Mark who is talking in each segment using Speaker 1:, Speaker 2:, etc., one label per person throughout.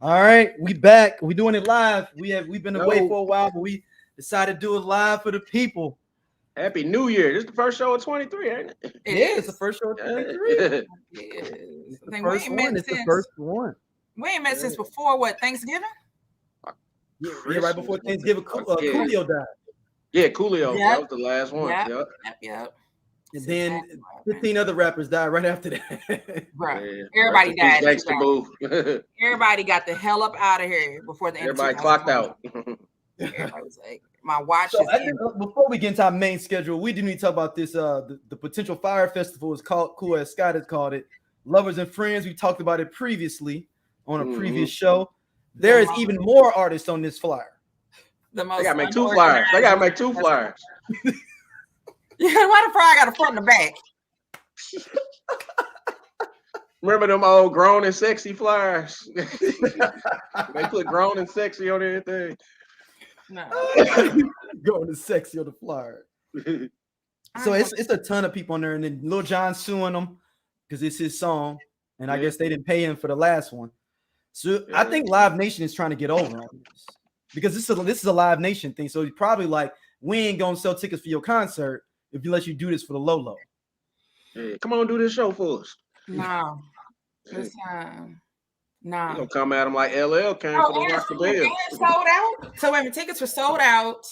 Speaker 1: All right, we back. We doing it live. We've been away for a while, but we decided to do it live for the people.
Speaker 2: Happy New Year. This is the first show of 23, ain't it?
Speaker 1: It's the first show of 23.
Speaker 3: It's
Speaker 1: the first one. It's the first one.
Speaker 3: We ain't met since before what, Thanksgiving?
Speaker 1: Yeah, right before Thanksgiving, Coolio died.
Speaker 2: Yeah, Coolio. That was the last one.
Speaker 3: Yep.
Speaker 1: And then 15 other rappers died right after that.
Speaker 3: Right. Everybody died. Everybody got the hell up out of here before the end.
Speaker 2: Everybody clocked out.
Speaker 3: Everybody was like, my watch
Speaker 1: so I think, before we get into our main schedule, we do need to talk about this. The potential fire festival is called, cool as Scott has called it, Lovers and Friends. We talked about it previously on a previous show. There is even more artists on this flyer.
Speaker 2: They gotta make two flyers.
Speaker 3: Yeah, why the flyer got a front and a back?
Speaker 2: Remember them old grown and sexy flyers? They put grown and sexy on everything.
Speaker 3: No.
Speaker 1: Grown and sexy on the flyer. So it's a ton of people on there, and then Lil Jon suing them because it's his song, and I guess they didn't pay him for the last one. So I think Live Nation is trying to get over on this because this is a Live Nation thing. So he's probably like, we ain't gonna sell tickets for your concert if you let you do this for the low.
Speaker 2: Hey, come on, do this show for us.
Speaker 3: No. This time. No.
Speaker 2: You gonna come at them like LL came for the Rock the Bell.
Speaker 3: Sold out. So when the tickets were sold out,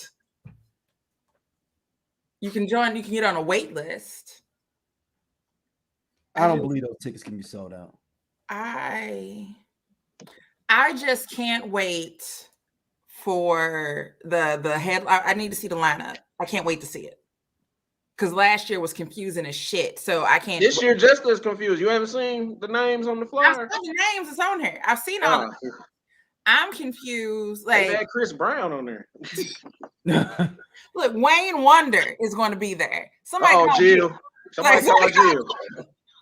Speaker 3: you can join. You can get on a wait list.
Speaker 1: I don't believe those tickets can be sold out.
Speaker 3: I just can't wait for the head. I need to see the lineup. I can't wait to see it. Because last year was confusing as shit. So I can't.
Speaker 2: This year just as confused. You haven't seen the names on the flyer?
Speaker 3: I've seen the names. It's on here. I've seen all of them. I'm confused. Like,
Speaker 2: they had Chris Brown on there.
Speaker 3: Look, Wayne Wonder is going to be there. Somebody
Speaker 2: Jill. Somebody call Jill.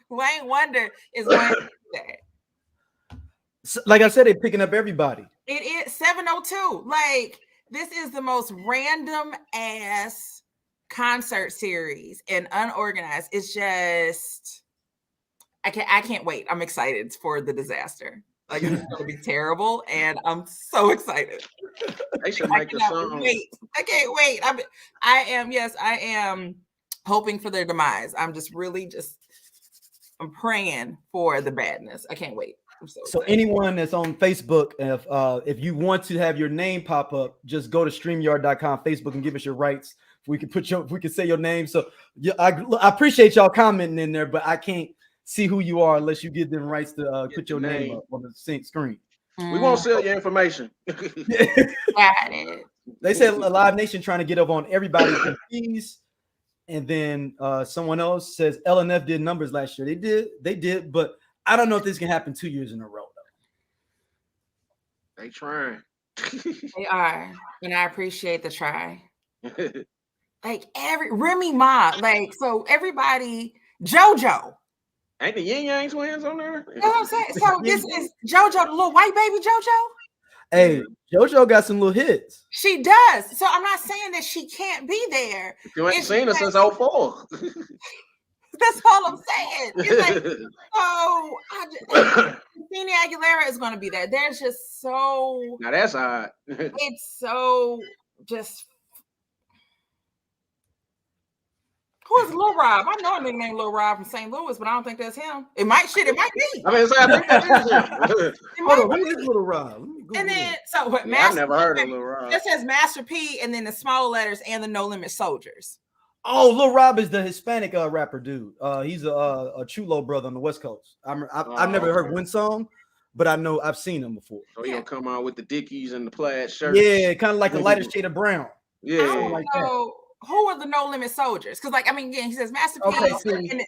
Speaker 3: Wayne Wonder is going to be there.
Speaker 1: So, like I said, they're picking up everybody.
Speaker 3: It is 702. Like, this is the most random ass concert series and unorganized. It's just I can't wait. I'm excited for the disaster. Like, it's gonna be terrible, and I'm so excited.
Speaker 2: They should make the song.
Speaker 3: I can't wait. I am hoping for their demise. I'm just really I'm praying for the badness. I can't wait.
Speaker 1: So anyone that's on Facebook, if you want to have your name pop up, just go to StreamYard.com, Facebook, and give us your rights. We can say your name. So I appreciate y'all commenting in there, but I can't see who you are unless you give them rights to put your name up on the screen.
Speaker 2: We won't sell your information.
Speaker 3: Got it.
Speaker 1: They said Live Nation trying to get up on everybody's fees, and then someone else says LNF did numbers last year. They did, but I don't know if this can happen 2 years in a row
Speaker 2: though. They trying.
Speaker 3: They are, and I appreciate the try. Like Remy Ma, like, so everybody, JoJo.
Speaker 2: Ain't the Yin Yang twins on there?
Speaker 3: You know what I'm saying? So this is JoJo, the little white baby JoJo.
Speaker 1: Hey, JoJo got some little hits.
Speaker 3: She does. So I'm not saying that she can't be there.
Speaker 2: You ain't seen her since 04.
Speaker 3: That's all I'm saying. It's like, Christina Aguilera is going to be there. There's just so.
Speaker 2: Now that's odd.
Speaker 3: It's so just. Who is Lil Rob? I know a nigga named Lil Rob from St. Louis, but I don't think that's him. It might be.
Speaker 2: I think that is him.
Speaker 1: Hold on, who is Lil Rob?
Speaker 3: And then, so what?
Speaker 2: I've never heard of Lil Rob.
Speaker 3: It says Master P, and then the small letters and the No Limit Soldiers.
Speaker 1: Oh, Lil Rob is the Hispanic rapper dude. He's a Chulo brother on the West Coast. I've never heard one song, but I know I've seen him before.
Speaker 2: So he'll come out with the Dickies and the plaid shirt.
Speaker 1: Yeah, kind of like a lighter shade of brown.
Speaker 2: Yeah,
Speaker 3: like that. Who are the No Limit Soldiers? Because, like, I mean, again, he says Master P.
Speaker 2: And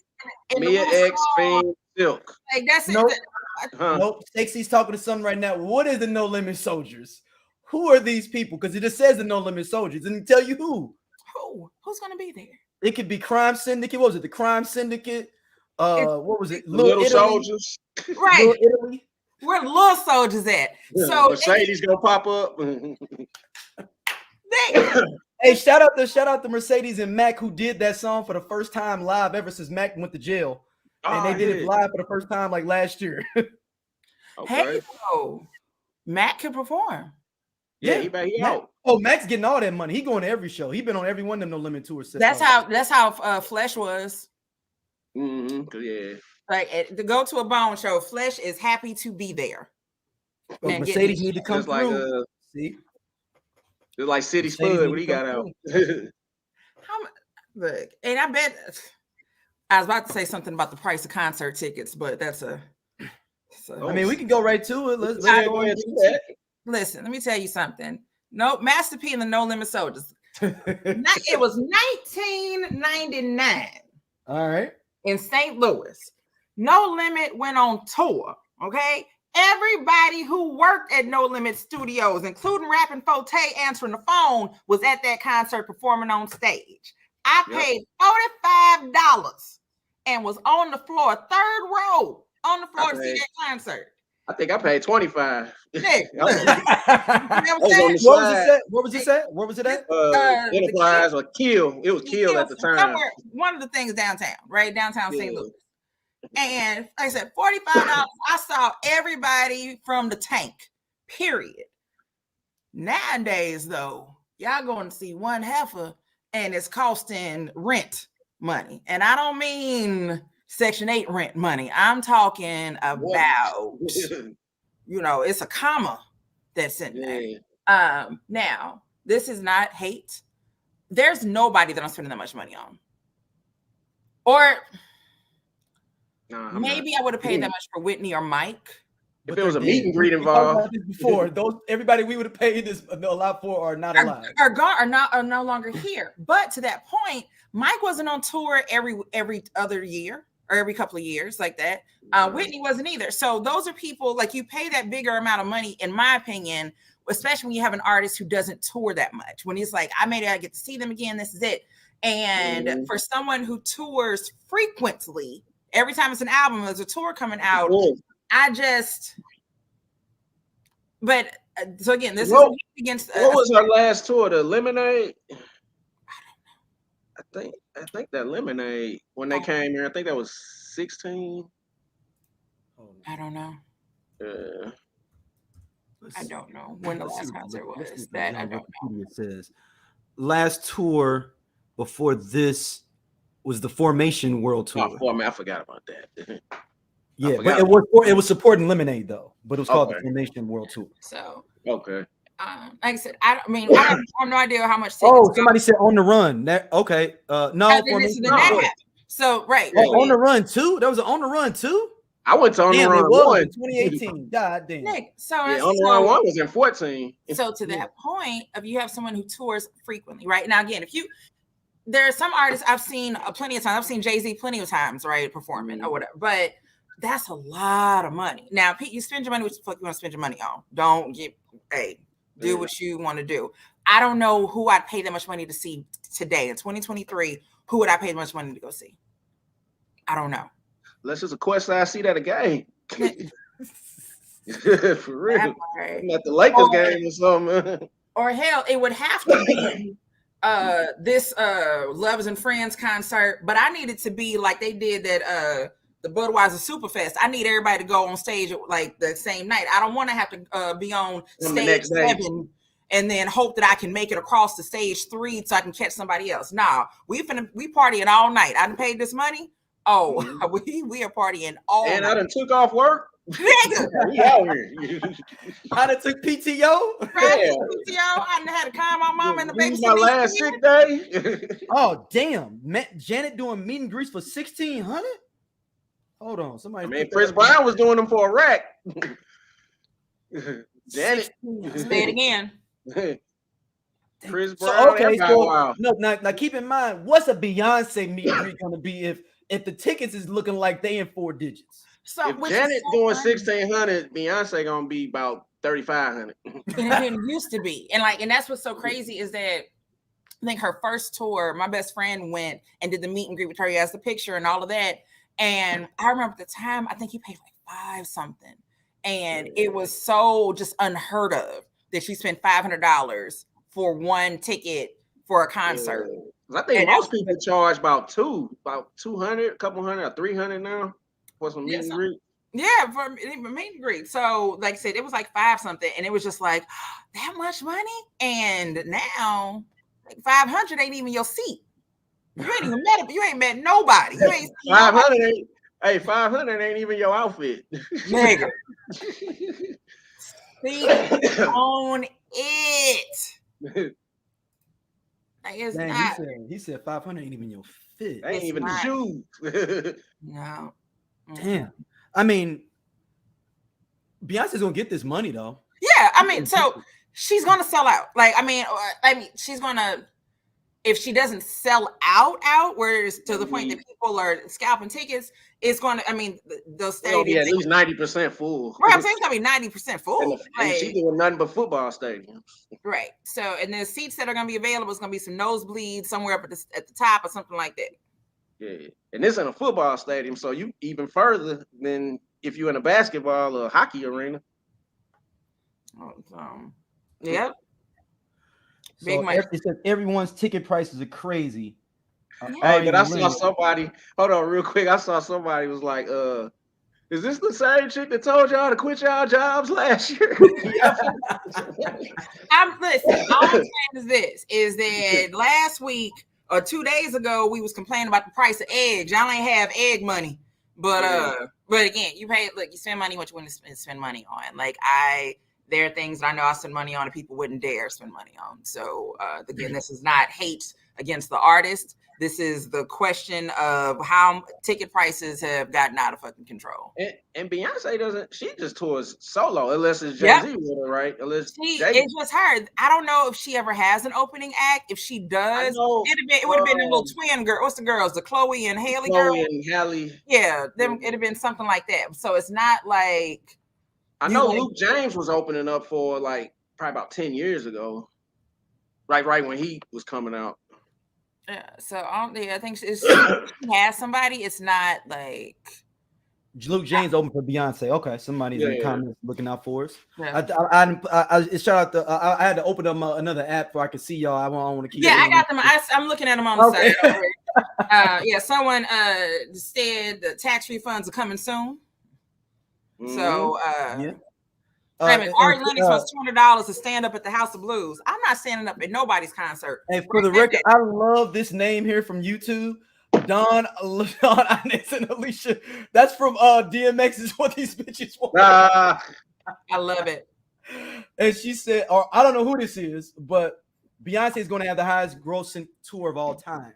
Speaker 2: Mia X, Fiend, Silk.
Speaker 3: Like, that's
Speaker 1: nope.
Speaker 3: it.
Speaker 1: Nope. Stacey's talking to someone right now. What is the No Limit Soldiers? Who are these people? Because it just says the No Limit Soldiers. And tell you who.
Speaker 3: Who's going to be there?
Speaker 1: It could be Crime Syndicate. What was it? The Crime Syndicate. What was it?
Speaker 2: Little Soldiers.
Speaker 3: Right.
Speaker 1: Little Italy.
Speaker 3: Where the Little Soldiers at?
Speaker 2: Yeah, so Mercedes gonna pop up.
Speaker 1: Hey, shout out to Mercedes and Mac, who did that song for the first time live ever since Mac went to jail. And they did it live for the first time like last year.
Speaker 2: Okay.
Speaker 3: Hey, Mac can perform.
Speaker 2: Yeah, he out.
Speaker 1: Oh, Mac's getting all that money. He going to every show. He been on every one of them No Limit tours.
Speaker 3: That's how Flesh was.
Speaker 2: Yeah.
Speaker 3: Like to go to a Bone show, Flesh is happy to be there.
Speaker 1: Oh, Mercedes need to come
Speaker 2: just
Speaker 1: through. See,
Speaker 2: it's like City Spud when he got out.
Speaker 3: Look, and I bet I was about to say something about the price of concert tickets, but that's a.
Speaker 1: I mean, we can go right to it. Let's
Speaker 2: go ahead and do that.
Speaker 3: Listen, let me tell you something. No, Master P and the No Limit Soldiers. It was 1999.
Speaker 1: All right.
Speaker 3: In St. Louis. No Limit went on tour. Okay. Everybody who worked at No Limit Studios, including Rappin' Forte answering the phone, was at that concert performing on stage. I paid $45 and was on the floor, third row on the floor to see that concert.
Speaker 2: I think I paid $25.
Speaker 3: Nick,
Speaker 1: What was it at?
Speaker 2: Enterprise or Kill. It was Kill at the time.
Speaker 3: Somewhere, one of the things downtown, right? Downtown St. Louis. And like I said, $45. I saw everybody from the Tank, period. Nowadays, though, y'all going to see one heifer and it's costing rent money. And I don't mean Section 8 rent money. I'm talking about, it's a comma that's in there. Now, this is not hate. There's nobody that I'm spending that much money on. Or maybe I would have paid that much for Whitney or Mike.
Speaker 2: If there was a meet and greet involved.
Speaker 1: Before, everybody we would have paid this a lot for are not alive.
Speaker 3: Are no longer here. But to that point, Mike wasn't on tour every other year or every couple of years like that. Whitney wasn't either. So those are people, like, you pay that bigger amount of money, in my opinion, especially when you have an artist who doesn't tour that much. When he's like, I get to see them again, this is it. And for someone who tours frequently, every time it's an album, there's a tour coming out. So again, this is against.
Speaker 2: What was our last tour? The Lemonade. I think that Lemonade, when they came here, I think that was 16.
Speaker 3: I don't know. I don't know when the last concert was. That I don't know.
Speaker 1: It says last tour before this was the Formation World Tour.
Speaker 2: I forgot about that.
Speaker 1: Yeah, but it was supporting Lemonade though, but it was called the Formation World Tour.
Speaker 3: So
Speaker 2: like
Speaker 3: I said, I have no idea how much.
Speaker 1: Somebody said On the Run. No, Formation.
Speaker 3: So right.
Speaker 1: On the Run too. There was an On the Run too.
Speaker 2: I went to On the Run 1
Speaker 1: in 2018. God damn.
Speaker 3: Nick,
Speaker 2: On the Run 1 was in 14.
Speaker 3: So to that point, if you have someone who tours frequently, right now, again, there are some artists I've seen plenty of times. I've seen Jay-Z plenty of times, right, performing or whatever. But that's a lot of money. Now, Pete, you spend your money what the fuck you want to spend your money on. Don't do what you want to do. I don't know who I'd pay that much money to see today in 2023. Who would I pay that much money to go see? I don't know.
Speaker 2: Unless it's a question I see that a game. For real. At the Lakers game or something.
Speaker 3: Or hell, it would have to be this Lovers and Friends concert, but I need it to be like they did that the Budweiser Superfest. I need everybody to go on stage like the same night. I don't want to have to be on stage 7 and then hope that I can make it across the stage 3 so I can catch somebody else. Nah, we partying all night. I done paid this money. We are partying all night.
Speaker 2: And I done took off work.
Speaker 3: Nigga.
Speaker 2: We out here.
Speaker 1: I done took PTO.
Speaker 3: PTO. I done had to call my mom and the baby.
Speaker 2: My last sick day.
Speaker 1: Oh damn! Janet doing meet and greets for $1,600. Hold on, somebody.
Speaker 2: Chris Brown was doing them for a rack. Janet.
Speaker 3: Say it again.
Speaker 2: Chris Brown.
Speaker 1: Now keep in mind, what's a Beyonce meet and greet gonna be if the tickets is looking like they in 4 digits?
Speaker 2: So if Janet doing $1,600, Beyonce gonna be about $3,500.
Speaker 3: And it used to be, and that's what's so crazy is that I think her first tour, my best friend went and did the meet and greet with her. He has the picture and all of that. And I remember at the time, I think he paid like $5 something, and it was so just unheard of that she spent $500 for one ticket for a concert.
Speaker 2: I think most people charge about $200, a couple hundred, or $300 now for some meet and greet.
Speaker 3: Yeah, for meet and greet. So, like I said, it was like 5 something, and it was just like that much money. And now, like 500 ain't even your seat. You ain't even met it. You ain't met nobody. You ain't seen
Speaker 2: 500 ain't. Hey, 500 ain't even your outfit,
Speaker 3: nigga. Speak on it. Like it's
Speaker 1: Dang,
Speaker 3: not.
Speaker 1: he said 500 ain't even your fit.
Speaker 2: Ain't even the shoes.
Speaker 3: No.
Speaker 1: Damn. I mean, Beyonce's gonna get this money though.
Speaker 3: Yeah, I mean, so she's gonna sell out. Like, I mean, she's gonna. If she doesn't sell out, whereas to the point that people are scalping tickets, it's going to. I mean, those stadiums
Speaker 2: be at least 90% full.
Speaker 3: Right, I'm saying it's gonna be 90% full.
Speaker 2: And she's doing nothing but football stadiums.
Speaker 3: Right. So, and the seats that are gonna be available is gonna be some nosebleeds somewhere up at the top or something like that.
Speaker 2: Yeah, and this in a football stadium, so you even further than if you're in a basketball or hockey arena.
Speaker 3: Yep.
Speaker 1: Big money. It says everyone's ticket prices are crazy.
Speaker 2: Hey, but I saw somebody. Hold on, real quick. I saw somebody was like, "Is this the same chick that told y'all to quit y'all jobs last year?"
Speaker 3: Listen. All I'm saying is this: is that last week or 2 days ago we was complaining about the price of eggs. Y'all ain't have egg money, but again, you pay. Look, you spend money what you want to spend money on. Like there are things that I know I spend money on and people wouldn't dare spend money on. So again, this is not hate against the artist. This is the question of how ticket prices have gotten out of fucking control.
Speaker 2: And Beyonce doesn't. She just tours solo unless it's Jay-Z with her, right? Unless
Speaker 3: it's just her. I don't know if she ever has an opening act. If she does, it would have been a little twin girl. What's the girls? The Chloe and Haley girl.
Speaker 2: Chloe and Halle.
Speaker 3: Yeah, it'd have been something like that. So it's not like.
Speaker 2: I know Luke James was opening up for like probably about 10 years ago, right when he was coming out.
Speaker 3: Yeah, so I think she has somebody. It's not like
Speaker 1: Luke James open for Beyonce. Okay, somebody's in the comments looking out for us. Yeah. I shout out I had to open up another app where I could see y'all. I want to keep.
Speaker 3: Yeah, I got them. I'm looking at them on the side. Yeah, someone said the tax refunds are coming soon. So yeah. I mean, Ari Lennox was $200 to stand up at the House of Blues. I'm not standing up at nobody's concert.
Speaker 1: Hey, for the record, I love this name here from YouTube. Don Inez and Alicia. That's from DMX is what these bitches want.
Speaker 3: I love it.
Speaker 1: And she said, or I don't know who this is, but Beyonce is going to have the highest grossing tour of all time.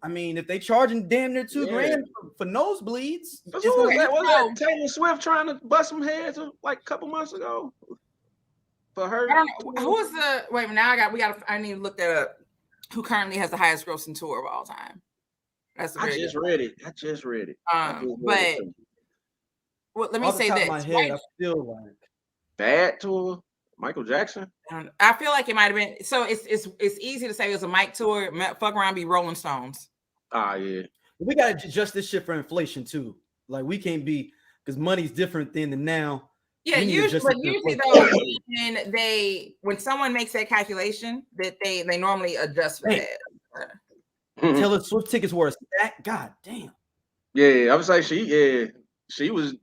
Speaker 1: I mean, if they charging damn near $2,000 for nosebleeds,
Speaker 2: was that Taylor Swift trying to bust some heads like a couple months ago for her?
Speaker 3: I don't know. Who is the wait? Now I need to look that up. Who currently has the highest grossing tour of all time?
Speaker 2: I just read it.
Speaker 3: But well, let me say this.
Speaker 1: My head, I feel like
Speaker 2: bad tour. Michael Jackson.
Speaker 3: I feel like it might have been. So it's easy to say it was a Mike tour. Fuck around, be Rolling Stones.
Speaker 2: Yeah.
Speaker 1: We gotta adjust this shit for inflation too. Like we can't be because money's different then than now.
Speaker 3: Yeah, usually though, when someone makes that calculation, that they normally adjust for that.
Speaker 1: Taylor Swift tickets were a stack. God damn.
Speaker 2: Yeah, I would say she was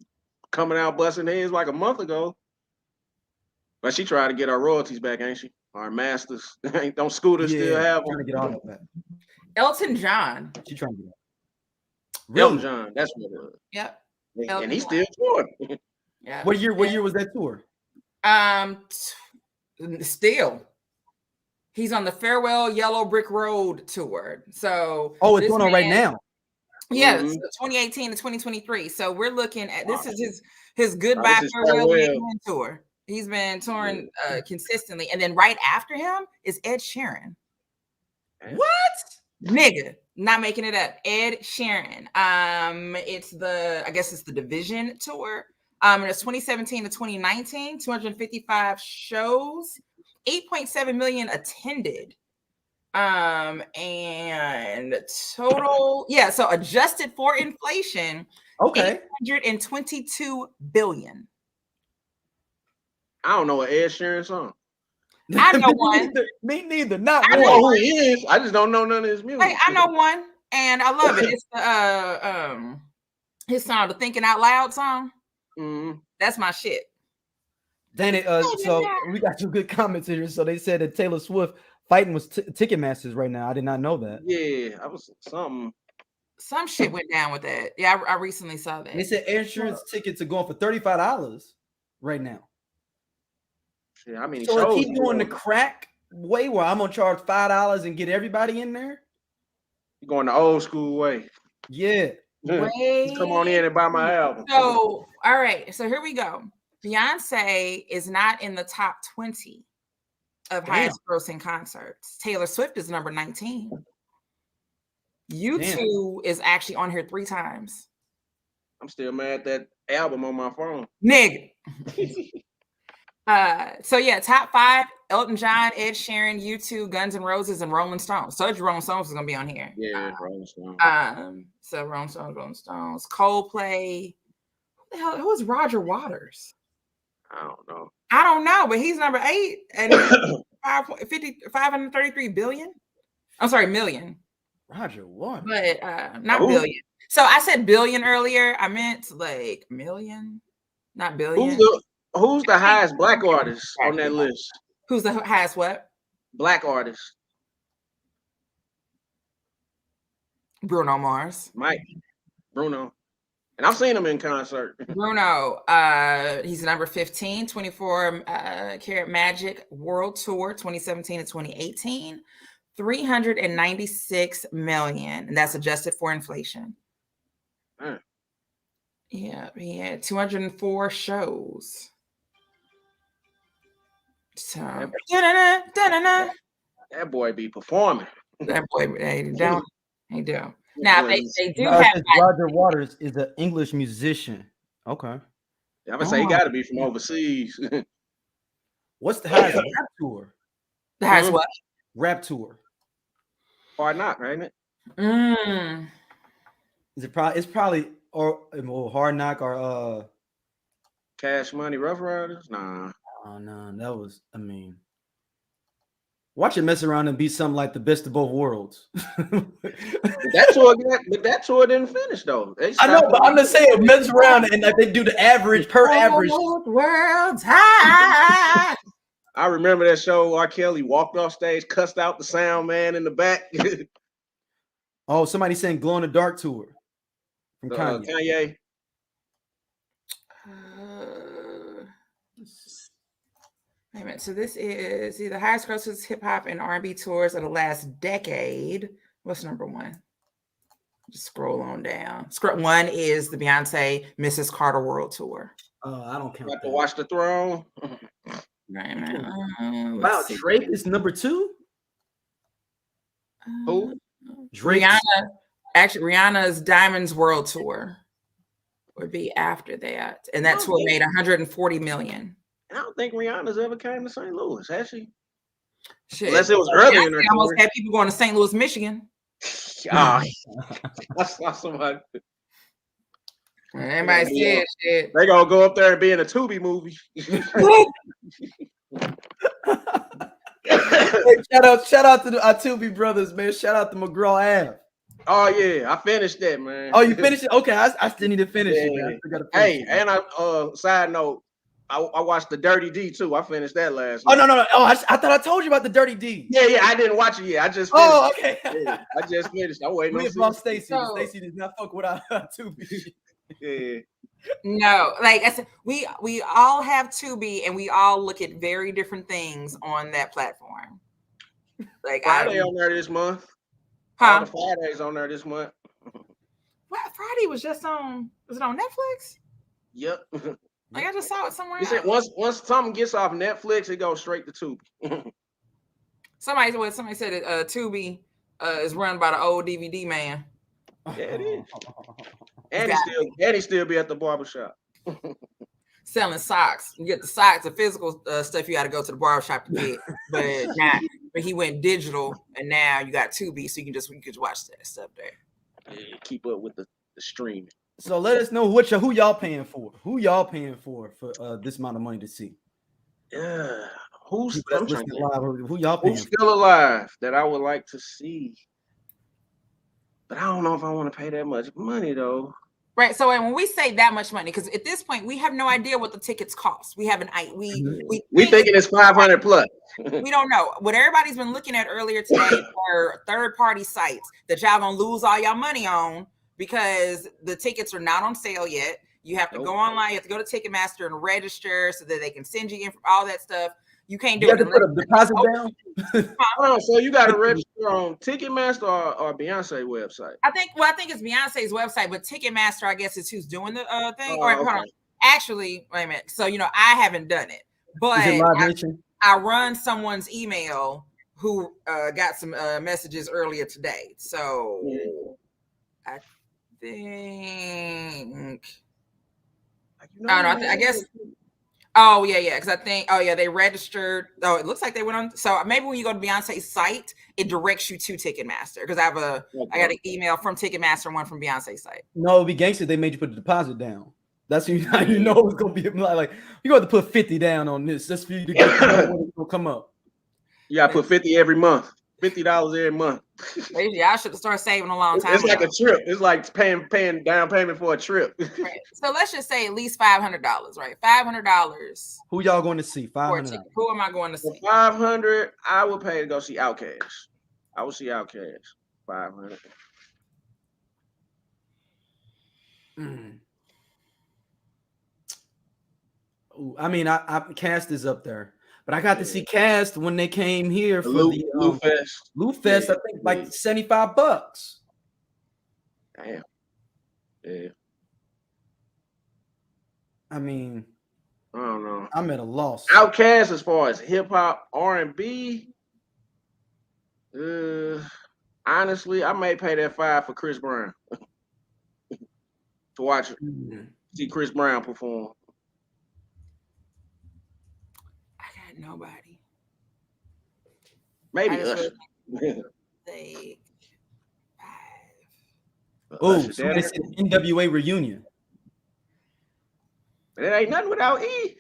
Speaker 2: coming out busting heads like a month ago. But she tried to get our royalties back, ain't she? Our masters. Don't Scooter still have them?
Speaker 1: Trying to get all of that.
Speaker 3: Elton John.
Speaker 1: She trying to get
Speaker 2: that. Elton John. That's what it was.
Speaker 3: Yep.
Speaker 2: And he's still touring.
Speaker 3: Yeah.
Speaker 1: What year was that tour?
Speaker 3: Still. He's on the Farewell Yellow Brick Road tour. So
Speaker 1: it's going on right now.
Speaker 3: Yeah, 2018 to 2023. So we're looking at this is his goodbye farewell tour. He's been touring consistently, and then right after him is Ed Sheeran.
Speaker 1: What?
Speaker 3: Nigga, not making it up. Ed Sheeran. It's the Division tour. It's 2017 to 2019, 255 shows, 8.7 million attended. And total, so adjusted for inflation,
Speaker 1: okay,
Speaker 3: 822 billion.
Speaker 2: I don't know an Ed Sheeran song.
Speaker 3: I know one.
Speaker 1: Me neither. Not
Speaker 2: I know who he is. I just don't know none of his music.
Speaker 3: Hey, I know one, and I love it. It's the His song, the Thinking Out Loud song.
Speaker 2: Mm-hmm.
Speaker 3: That's my shit.
Speaker 1: Then so we got some good comments here. So they said that Taylor Swift fighting was Ticketmasters right now. I did not know that.
Speaker 2: Yeah, I was something.
Speaker 3: Some shit went down with that. Yeah, I recently saw that.
Speaker 1: They said insurance tickets are going for $35 right now.
Speaker 2: Yeah, I mean,
Speaker 1: so if he's doing the crack way where I'm gonna charge $5 and get everybody in there,
Speaker 2: you're going the old school way.
Speaker 1: Yeah.
Speaker 2: Just come on in and buy my album.
Speaker 3: So, all right. So here we go. Beyonce is not in the top 20 of highest grossing concerts. Taylor Swift is number 19. U2 is actually on here 3 times.
Speaker 2: I'm still mad at that album on my phone.
Speaker 3: Nigga. So yeah, top 5: Elton John, Ed Sheeran, U2, Guns N' Roses, and Rolling Stones. So Rolling Stones is gonna be on here.
Speaker 2: Yeah, Rolling Stones.
Speaker 3: So Rolling Stones, Coldplay. Who the hell? Who is Roger Waters?
Speaker 2: I don't know,
Speaker 3: but he's number 8 and 533 billion. I'm sorry, million.
Speaker 1: Roger Waters,
Speaker 3: but not billion. So I said billion earlier. I meant like million, not billion.
Speaker 2: Who's the highest black artist on that list?
Speaker 3: Who's the highest what?
Speaker 2: Black artist.
Speaker 3: Bruno Mars.
Speaker 2: Bruno. And I've seen him in concert.
Speaker 3: Bruno, he's number 15, 24 Karat Magic World Tour, 2017 to 2018. 396 million, and that's adjusted for inflation. Yeah, he had 204 shows. So
Speaker 2: that boy be performing.
Speaker 3: That boy, they do. Now they do have
Speaker 1: Roger Waters is an English musician. Okay.
Speaker 2: Yeah, I'm gonna say he got to be from overseas.
Speaker 1: What's the highest rap tour?
Speaker 3: The highest what?
Speaker 1: Rap tour.
Speaker 2: Hard Knock, ain't it?
Speaker 1: Is it probably? It's probably or Hard Knock or
Speaker 2: Cash Money Rough Riders. Nah.
Speaker 1: Oh no, that was. I mean, watch it mess around and be something like the Best of Both Worlds.
Speaker 2: that tour didn't finish though.
Speaker 1: I know, but I'm just saying mess around and like they do the average per average.
Speaker 3: Worlds high.
Speaker 2: I remember that show. R. Kelly walked off stage, cussed out the sound man in the back.
Speaker 1: Oh, somebody saying "Glow in the Dark" tour from Kanye.
Speaker 2: Kanye.
Speaker 3: Wait a minute. So this is the highest grossing hip hop and R&B tours of the last decade. What's number 1? Just scroll on down. One is the Beyonce Mrs. Carter World Tour.
Speaker 1: Oh, I don't count.
Speaker 2: Got to Watch the Throne.
Speaker 3: Right,
Speaker 1: wow, Drake is number 2.
Speaker 2: Who?
Speaker 1: Drake.
Speaker 3: Rihanna's Diamonds World Tour would be after that, and that tour made 140 million.
Speaker 2: And I don't think Rihanna's ever came to St. Louis, has she?
Speaker 3: Shit.
Speaker 2: Unless it was early in her career.
Speaker 3: Almost had people going to St. Louis, Michigan.
Speaker 2: That's somebody.
Speaker 3: Everybody said shit.
Speaker 2: They gonna go up there and be in a Tubi movie.
Speaker 1: Shout out to the Tubi brothers, man. Shout out to McGraw Ave.
Speaker 2: Oh yeah, I finished that, man.
Speaker 1: Oh, you finished it? Okay, I still need to finish it. Man.
Speaker 2: And I side note, I watched the Dirty D too. I finished that last
Speaker 1: night. No. Oh, I thought I told you about the Dirty D.
Speaker 2: Yeah, I didn't watch it yet. I just finished.
Speaker 1: Oh, okay.
Speaker 2: Yeah, I just finished. I waiting on
Speaker 1: Stacey. Stacey does not fuck with our Tubi.
Speaker 2: Yeah.
Speaker 3: No, like I said, we all have Tubi and we all look at very different things on that platform. Like
Speaker 2: Friday on there this month.
Speaker 3: Huh?
Speaker 2: All the Fridays on there this month.
Speaker 3: What Friday was just on? Was it on Netflix?
Speaker 2: Yep.
Speaker 3: Like I just saw it somewhere else.
Speaker 2: Once something gets off Netflix, it goes straight to Tubi.
Speaker 3: Somebody said that Tubi is run by the old DVD man.
Speaker 2: Yeah, it is. And he still be at the barbershop.
Speaker 3: Selling socks. You get the socks, the physical stuff you got to go to the barbershop to get. But he went digital, and now you got Tubi, so you can watch that stuff there.
Speaker 2: Yeah, keep up with the streaming.
Speaker 1: So let us know who y'all paying for. Who y'all paying for this amount of money to see?
Speaker 2: Yeah, who's
Speaker 1: who y'all paying?
Speaker 2: Who's still alive that I would like to see? But I don't know if I want to pay that much money though.
Speaker 3: Right. So when we say that much money, because at this point we have no idea what the tickets cost. We haven't. We
Speaker 2: thinking it's 500 plus.
Speaker 3: We don't know. What everybody's been looking at earlier today are third-party sites that y'all gonna lose all y'all money on because the tickets are not on sale yet. You have to go online. You have to go to Ticketmaster and register so that they can send you in for all that stuff. You can't do
Speaker 1: You
Speaker 3: it.
Speaker 1: have to put a deposit down.
Speaker 2: Oh, so you got to register on Ticketmaster or Beyonce website?
Speaker 3: I think it's Beyonce's website, but Ticketmaster, I guess, is who's doing the thing.
Speaker 2: Oh,
Speaker 3: Or hold on. Actually, wait a minute. So I haven't done it, but I run someone's email who got some messages earlier today. So I think I don't know. I guess. Oh yeah, because I think they registered. Oh, it looks like they went on. So maybe when you go to Beyonce's site, it directs you to Ticketmaster. Because I got an email from Ticketmaster and one from Beyonce's site.
Speaker 1: No, it'd be gangster. They made you put the deposit down. That's how you know it's gonna be like you got to put 50 down on this just for you to get when it's gonna come up.
Speaker 2: You got to put 50 every month. $50 every month.
Speaker 3: I should have started saving a long time.
Speaker 2: It's like a trip. It's like paying down payment for a trip.
Speaker 3: Right. So let's just say at least $500, right? $500.
Speaker 1: Who y'all going to see? $500.
Speaker 3: Who am I going to see?
Speaker 2: For $500, I would pay to go see Outkast. I would see Outkast. $500.
Speaker 1: Ooh, I mean, I Cast is up there. But I got to see Cast when they came here for the Lou Fest. I think like $75.
Speaker 2: Damn. Yeah.
Speaker 1: I mean,
Speaker 2: I don't know.
Speaker 1: I'm at a loss.
Speaker 2: Outkast as far as hip hop, R&B. Honestly, I may pay that $5 for Chris Brown to watch it. See Chris Brown perform.
Speaker 3: Nobody.
Speaker 2: Maybe Usher.
Speaker 3: Like
Speaker 1: oh, somebody said NWA reunion.
Speaker 2: It ain't nothing without E.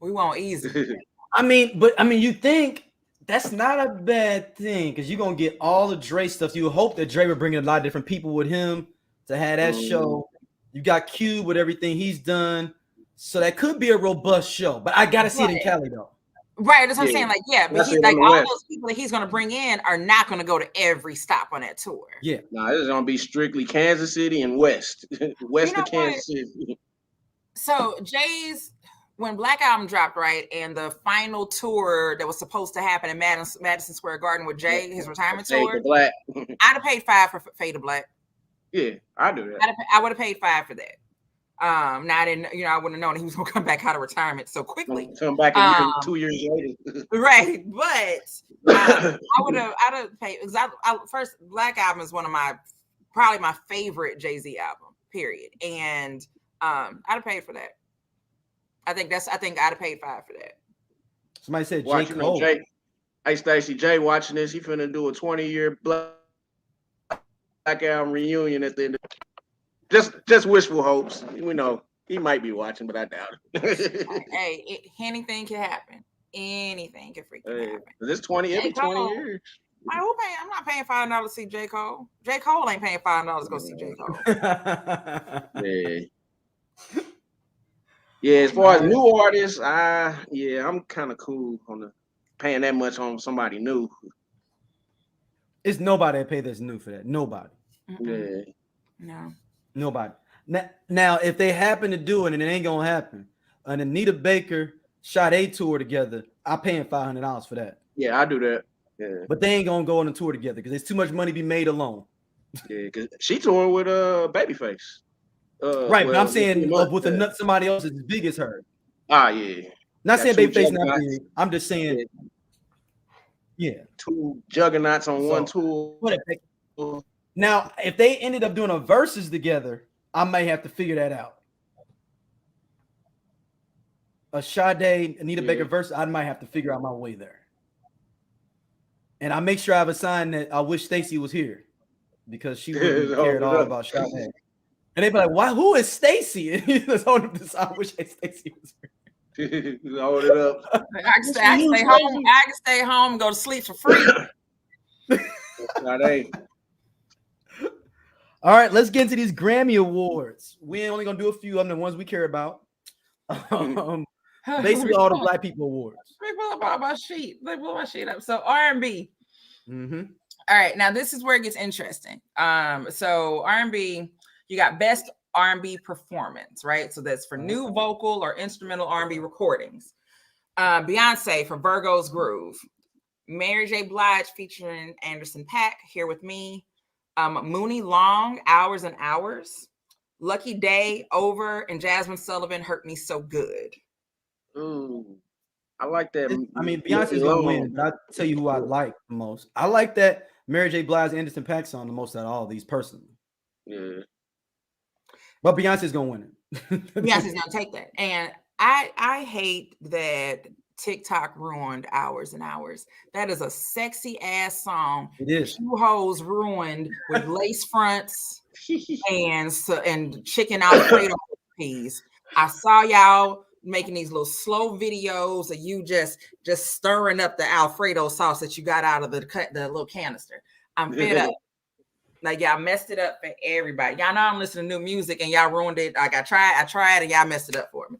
Speaker 3: We want easy.
Speaker 1: I mean, you think that's not a bad thing because you're gonna get all the Dre stuff. You hope that Dre would bring in a lot of different people with him to have that show. You got Cube with everything he's done. So that could be a robust show, but I gotta see it in Cali though.
Speaker 3: Right, that's what I'm saying. Like, but he's like all those people that he's gonna bring in are not gonna go to every stop on that tour.
Speaker 1: Yeah,
Speaker 2: this is gonna be strictly Kansas City and West of Kansas City.
Speaker 3: So Jay's when Black Album dropped, right, and the final tour that was supposed to happen in Madison Square Garden with Jay, his retirement tour.
Speaker 2: Black.
Speaker 3: I'd have paid $5 for Fade to Black.
Speaker 2: Yeah, I do that.
Speaker 3: I would have paid $5 for that. Now I didn't, I wouldn't have known he was gonna come back out of retirement so quickly.
Speaker 2: Come back 2 years later.
Speaker 3: Right, but I'd have paid because first Black Album is probably my favorite Jay-Z album, period. And I'd have paid for that. I think I'd have paid $5 for that.
Speaker 1: Somebody said J. Cole.
Speaker 2: Hey Stacey, Jay watching this, he finna do a 20-year Black Album reunion at the end of Just wishful hopes. We know he might be watching, but I doubt it.
Speaker 3: Hey, anything can happen. Anything can freaking happen.
Speaker 2: This 20 every 20 years.
Speaker 3: I'm not paying $5 to see J. Cole. J. Cole ain't paying $5 to go see J. Cole.
Speaker 2: Yeah. As far as new artists, I'm kind of cool on paying that much on somebody new.
Speaker 1: It's nobody that pay this new for that. Nobody.
Speaker 2: Yeah.
Speaker 3: No.
Speaker 1: Nobody. Now, if they happen to do it and it ain't gonna happen, an Anita Baker Sade tour together, I'm paying $500 for that.
Speaker 2: Yeah, I do that. Yeah.
Speaker 1: But they ain't gonna go on a tour together because there's too much money to be made alone.
Speaker 2: Yeah, because she toured with Babyface.
Speaker 1: Right, but I'm saying with somebody else as big as her.
Speaker 2: Yeah.
Speaker 1: Not saying Babyface not big. I'm just saying, yeah.
Speaker 2: 2 juggernauts on one tour.
Speaker 1: Now, if they ended up doing a versus together, I may have to figure that out. A Sade, Anita Baker versus, I might have to figure out my way there. And I make sure I have a sign that I wish Stacey was here because she wouldn't care at all about Sade. And they'd be like, "Why? Who is Stacey?" And he just hold up the sign. I wish Stacey was here.
Speaker 2: Hold it up.
Speaker 3: I can stay home and go to sleep for free.
Speaker 2: Sade.
Speaker 1: All right, let's get into these Grammy Awards. We ain't only gonna do a few of them, the ones we care about. Basically, all the Black People Awards.
Speaker 3: Let me pull up all my sheet. Let me pull my sheet up. So R&B.
Speaker 1: Mm-hmm.
Speaker 3: All right, now this is where it gets interesting. So R&B, you got best R&B performance, right? So that's for new vocal or instrumental R&B recordings. Beyonce for Virgo's Groove. Mary J. Blige featuring Anderson .Paak, Here With Me. Mooney Long, Hours and Hours. Lucky Day, Over, and Jasmine Sullivan, Hurt Me So Good.
Speaker 2: Ooh, I like that.
Speaker 1: I mean, Beyonce's gonna win, but I'll tell you who I like the most. I like that Mary J. Blige Anderson .Paak song the most out of all these personally.
Speaker 2: Yeah.
Speaker 1: But Beyonce's gonna win it.
Speaker 3: Beyonce's gonna take that. And I hate that TikTok ruined Hours and Hours. That is a sexy ass song.
Speaker 1: It is.
Speaker 3: Two hoes ruined with lace fronts and chicken Alfredo peas. I saw y'all making these little slow videos of you just stirring up the Alfredo sauce that you got out of the little canister. I'm fed up. Like y'all messed it up for everybody. Y'all know I'm listening to new music and y'all ruined it. Like I tried and y'all messed it up for me.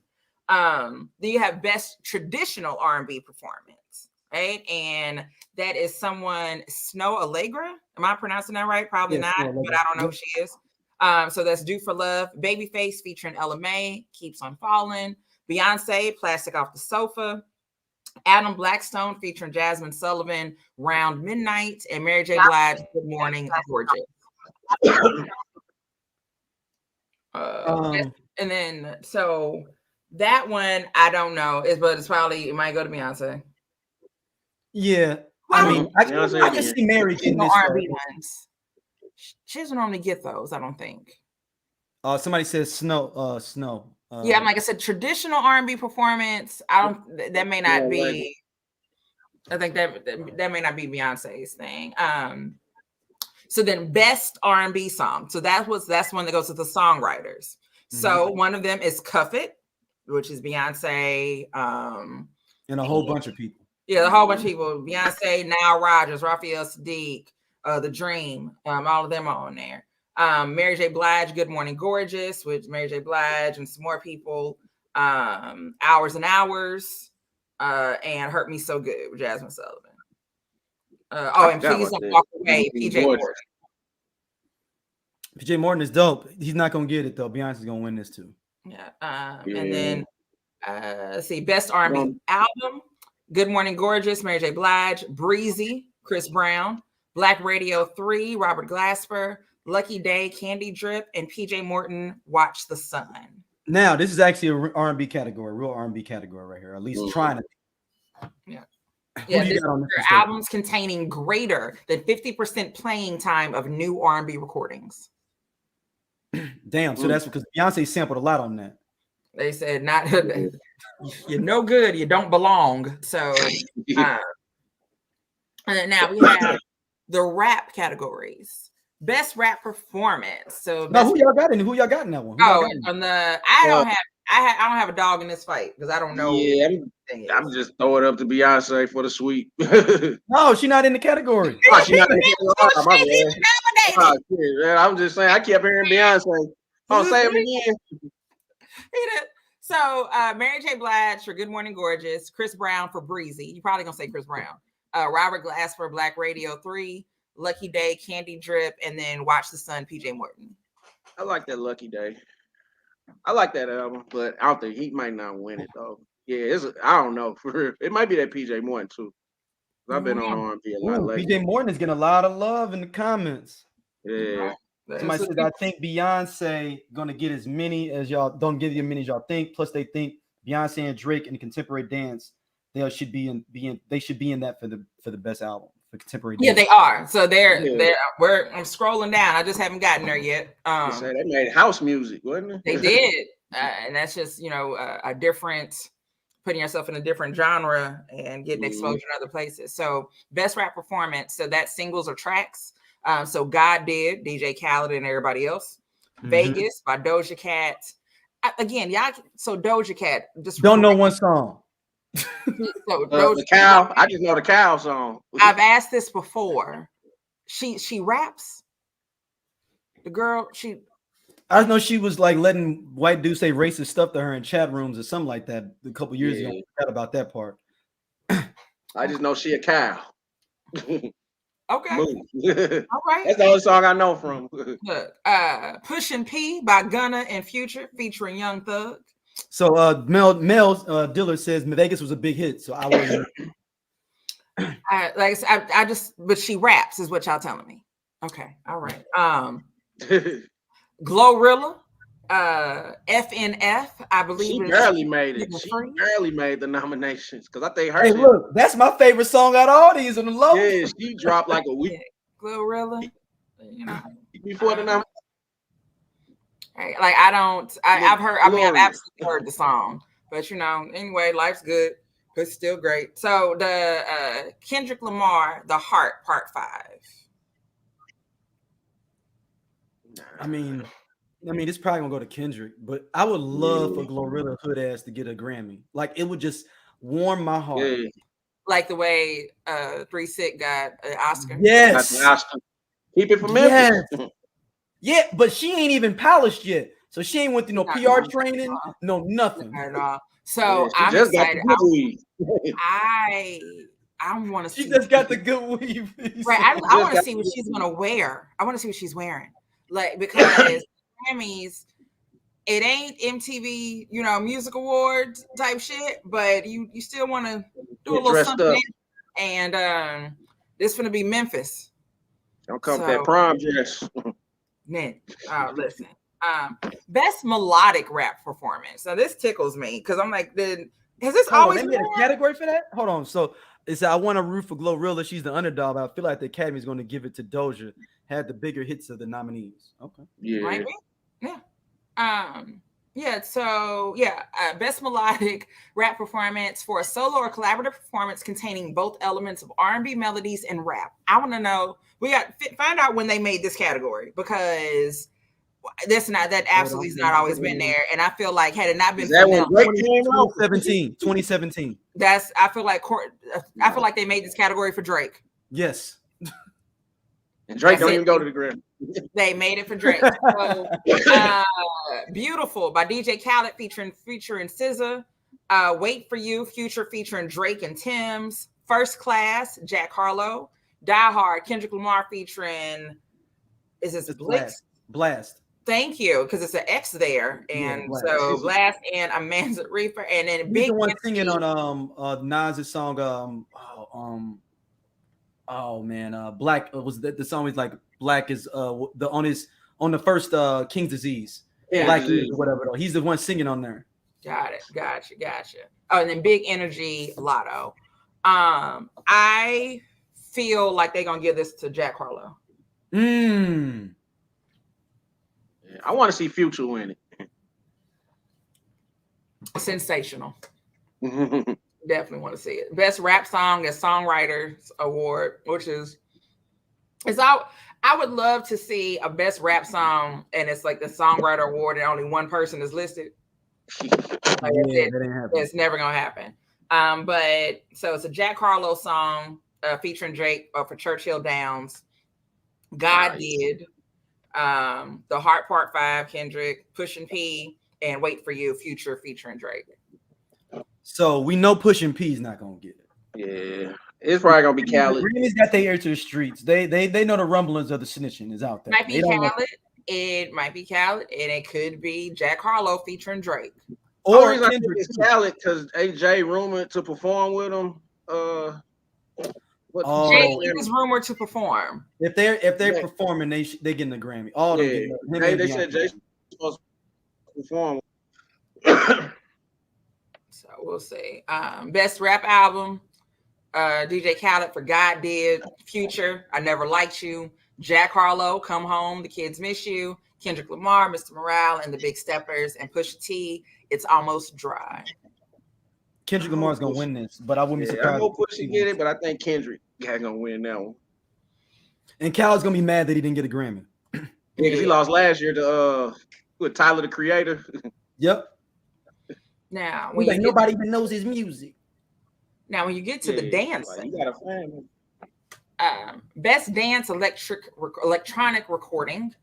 Speaker 3: Then you have best traditional R&B performance, right? And that is someone Snow Allegra. Am I pronouncing that right? Probably not, but I don't know who she is. So that's Do for Love. Babyface featuring Ella Mai, Keeps on Falling. Beyonce, Plastic Off the Sofa. Adam Blackstone featuring Jasmine Sullivan, Round Midnight. And Mary J. Blige, Good Morning, Gorgeous. And then, so that one, I don't know, but it might go to Beyonce.
Speaker 1: Yeah. I mean, I can see Mary getting this
Speaker 3: R&B ones. She doesn't normally get those, I don't think.
Speaker 1: Somebody says Snow.
Speaker 3: Yeah, like I said, traditional R&B performance. That may not be. I think that may not be Beyonce's thing. So then, best R&B song. So that's one that goes to the songwriters. So one of them is "Cuff It," which is Beyonce.
Speaker 1: And a whole bunch of people.
Speaker 3: Yeah, a whole bunch of people. Beyonce, Nile Rodgers, Raphael Sadiq, The Dream. All of them are on there. Mary J. Blige, Good Morning Gorgeous, with Mary J. Blige and some more people. Hours and Hours, and Hurt Me So Good with Jasmine Sullivan. And Please Don't Walk Away, PJ Morton.
Speaker 1: PJ Morton is dope. He's not gonna get it though. Beyonce's gonna win this too.
Speaker 3: Yeah. And then let's see, best R&B album: Good Morning Gorgeous, Mary J. Blige. Breezy, Chris Brown. Black Radio 3, Robert Glasper. Lucky Day, Candy Drip, and PJ Morton, Watch the Sun.
Speaker 1: Now, this is actually a R&B category, real R&B category right here. At least trying to.
Speaker 3: Yeah. Yeah, this albums containing greater than 50% playing time of new R&B recordings.
Speaker 1: Damn, so that's because Beyonce sampled a lot on that.
Speaker 3: They said, "Not you're no good, you don't belong." So, and now we have the rap categories. Best rap performance. So
Speaker 1: now, who y'all got in that one?
Speaker 3: I don't have a dog in this fight because I don't know.
Speaker 2: Yeah, I'm just throwing it up to Beyonce for the sweep.
Speaker 1: No, she's not in the category.
Speaker 2: She's not in the category. Man, I'm just saying, I kept hearing Beyonce. Oh, say it again.
Speaker 3: So Mary J. Blige for Good Morning Gorgeous, Chris Brown for Breezy. You probably gonna say Chris Brown. Robert Glasper, Black Radio 3, Lucky Day, Candy Drip, and then Watch the Sun, PJ Morton.
Speaker 2: I like that Lucky Day. I like that album, but I don't think he might not win it though. Yeah, I don't know. It might be that PJ Morton too. I've been on R&B a lot lately.
Speaker 1: PJ Morton is getting a lot of love in the comments.
Speaker 2: Yeah.
Speaker 1: Somebody said, I think Beyonce gonna get as many as y'all don't give you as many as y'all think. Plus, they think Beyonce and Drake in the contemporary dance, they should be in that for the best album for contemporary dance.
Speaker 3: Yeah, they are. So I'm scrolling down. I just haven't gotten there yet.
Speaker 2: They made house music, wasn't it?
Speaker 3: They did, and that's just a different, putting yourself in a different genre and getting exposure in other places. So best rap performance. So that's singles or tracks. So God Did, DJ Khaled and everybody else. Vegas by Doja Cat. Again, y'all. So Doja Cat. Just
Speaker 1: don't know one song.
Speaker 2: So the cow. I just know the cow song.
Speaker 3: I've asked this before. She raps. The girl,
Speaker 1: I know she was like letting white dudes say racist stuff to her in chat rooms or something like that a couple years ago. I forgot about that part.
Speaker 2: I just know she a cow.
Speaker 3: okay.
Speaker 2: All
Speaker 3: right.
Speaker 2: That's the only song I know from.
Speaker 3: Look, Pushin' P by Gunna and Future featuring Young Thug.
Speaker 1: So Mel Diller says Vegas was a big hit. So I wasn't.
Speaker 3: I just, but she raps is what y'all telling me. Okay, all right. Glorilla, FNF, I believe
Speaker 2: she barely made it. She barely made the nominations because I think her.
Speaker 1: Hey, look, that's my favorite song out of all these on the low.
Speaker 2: Yeah, she dropped like a week.
Speaker 3: Glorilla, you know,
Speaker 2: before the nomination.
Speaker 3: Like I've heard. I mean, I've absolutely heard the song, but you know, anyway, life's good. It's still great. So the Kendrick Lamar, The Heart, Part 5.
Speaker 1: I mean, it's probably gonna go to Kendrick, but I would love for Glorilla Hood Ass to get a Grammy. Like it would just warm my heart.
Speaker 2: Yeah.
Speaker 3: Like the way 3 Sick got an Oscar.
Speaker 1: Yes.
Speaker 2: Oscar. Keep it from Memphis.
Speaker 1: Yes. Yeah, but she ain't even polished yet. So she ain't went through no PR training, no nothing.
Speaker 3: Not at all. So I'm
Speaker 2: just
Speaker 3: excited.
Speaker 2: Got the
Speaker 3: I want to see.
Speaker 1: She just got the good weave.
Speaker 3: Right. I want to see what she's gonna wear. I want to see what she's wearing. Like, because Grammys, it ain't MTV, you know, Music Awards type shit, but you still want to do a little something. And this gonna be Memphis.
Speaker 2: Don't come that prom dress.
Speaker 3: Man, listen. Best melodic rap performance. Now this tickles me because I'm like, has this always been
Speaker 1: a category for that? Hold on. So it's I want to root for Glorilla. She's the underdog. But I feel like the Academy is going to give it to Doja. Had the bigger hits of the nominees. Okay.
Speaker 2: Yeah.
Speaker 3: Might be. Yeah. Yeah. So yeah, best melodic rap performance for a solo or collaborative performance containing both elements of R&B melodies and rap. I want to know. We got find out when they made this category because that absolutely has not always been there. And I feel like had it not been
Speaker 2: that when
Speaker 1: 2017.
Speaker 3: I feel like they made this category for Drake.
Speaker 1: Yes.
Speaker 2: And Drake don't even go to the Grammy.
Speaker 3: They made it for Drake. So, Beautiful by DJ Khaled featuring SZA. Wait for You, Future featuring Drake and Tim's. First Class, Jack Harlow. Die Hard, Kendrick Lamar featuring, is this
Speaker 1: Blast.
Speaker 3: Thank you, because it's an X there, and so Blast and Amanda Reaper, and then Big
Speaker 1: one singing on Nas's song. Black was the song is like Black is on the first King's Disease, Black or whatever. Though. He's the one singing on there.
Speaker 3: Got it, gotcha. Oh, and then Big Energy, Lotto. I feel like they're gonna give this to Jack Harlow.
Speaker 2: I want to see Future win it.
Speaker 3: Sensational. Definitely want to see it. Best rap song and songwriters award, which is out. I would love to see a best rap song and it's like the songwriter award and only one person is listed. It's never gonna happen. But so it's a Jack Harlow song featuring Drake for Churchill Downs. God Did. The Heart Part 5, Kendrick, Pushin' P, and Wait for You, Future featuring Drake.
Speaker 1: So we know Pushin' P's not gonna get it.
Speaker 2: Yeah, it's probably gonna be Khaled.
Speaker 1: Grammys got their ear to the streets. They know the rumblings of the snitching is out there.
Speaker 3: Might be Khaled. It might be Khaled, and it could be Jack Harlow featuring Drake.
Speaker 2: Or Kendrick is Khaled because AJ rumored to perform with him.
Speaker 3: Jay is rumored to perform.
Speaker 1: If they're performing, they getting the Grammy. All they
Speaker 2: said Jay's supposed to perform.
Speaker 3: So we'll see. Best rap album, DJ Khaled for God Did, Future, I Never Liked You, Jack Harlow, Come Home, The Kids Miss You, Kendrick Lamar, Mr. Morale, and The Big Steppers, and Pusha T, It's Almost Dry.
Speaker 1: Kendrick Lamar's gonna win this, but I wouldn't be surprised.
Speaker 2: I hope Pusha get it, but I think Kendrick gonna win that one.
Speaker 1: And Khaled's gonna be mad that he didn't get a Grammy.
Speaker 2: Yeah, because he lost last year to with Tyler the Creator.
Speaker 1: Yep.
Speaker 3: Now,
Speaker 1: when nobody even knows his music.
Speaker 3: Now, when you get to the dancing,
Speaker 2: you gotta find
Speaker 3: best dance electronic recording,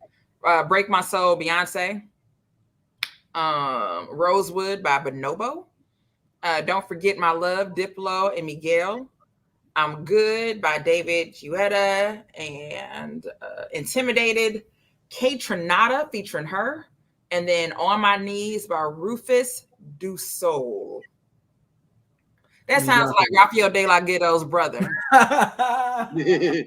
Speaker 3: Break My Soul, Beyonce. Rosewood by Bonobo. Don't Forget My Love, Diplo and Miguel. I'm Good by David Guetta and Intimidated, K Tronada featuring her. And then On My Knees by Rufus Du Sol. That sounds like Rafael De La Ghetto's brother.
Speaker 1: Rafael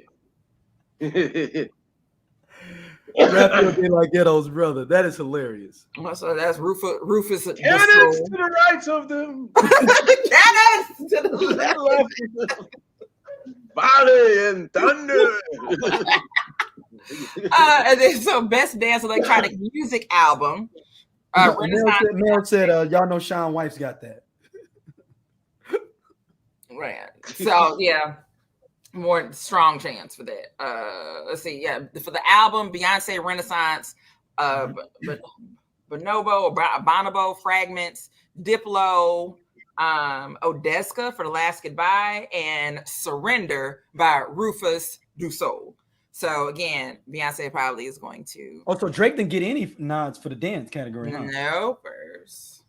Speaker 1: De La Ghetto's brother. That is hilarious.
Speaker 3: So that's Rufus.
Speaker 2: Cannons to the rights of them.
Speaker 3: Cannons to the left.
Speaker 2: Volley and thunder.
Speaker 3: And then so best dance electronic music album.
Speaker 1: Mel said, y'all know Sean White's got that.
Speaker 3: Right. So yeah, more strong chance for that. Let's see. Yeah, for the album, Beyonce Renaissance, Bonobo or Bonobo Fragments, Diplo, Odeska for The Last Goodbye, and Surrender by Rufus Du Sol. So again, Beyonce probably is going to.
Speaker 1: Oh, so Drake didn't get any nods for the dance category, huh?
Speaker 3: No, first.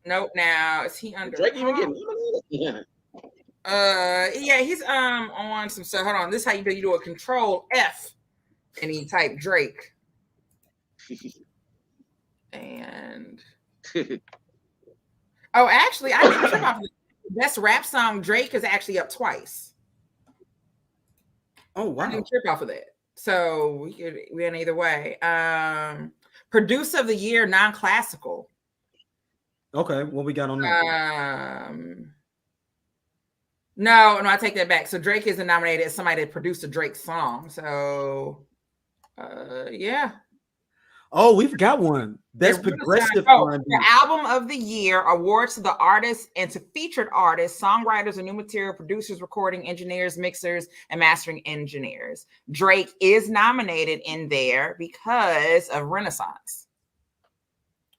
Speaker 3: Nope. Now is he under?
Speaker 2: Drake even getting nominated?
Speaker 3: Yeah, he's on some stuff. Hold on, this is how you do. You do a Control F, and you type Drake, and oh, actually, I didn't trip off. Best rap song Drake is actually up twice.
Speaker 1: Oh wow!
Speaker 3: I didn't trip off of that. So we went either way. Producer of the year, non-classical.
Speaker 1: Okay, what we got on that?
Speaker 3: No, I take that back. So Drake isn't nominated as somebody that produced a Drake song. So, yeah.
Speaker 1: Oh, we've got one. Best progressive R&B.
Speaker 3: The album of the year, awards to the artists and to featured artists, songwriters, and new material producers, recording engineers, mixers, and mastering engineers. Drake is nominated in there because of Renaissance.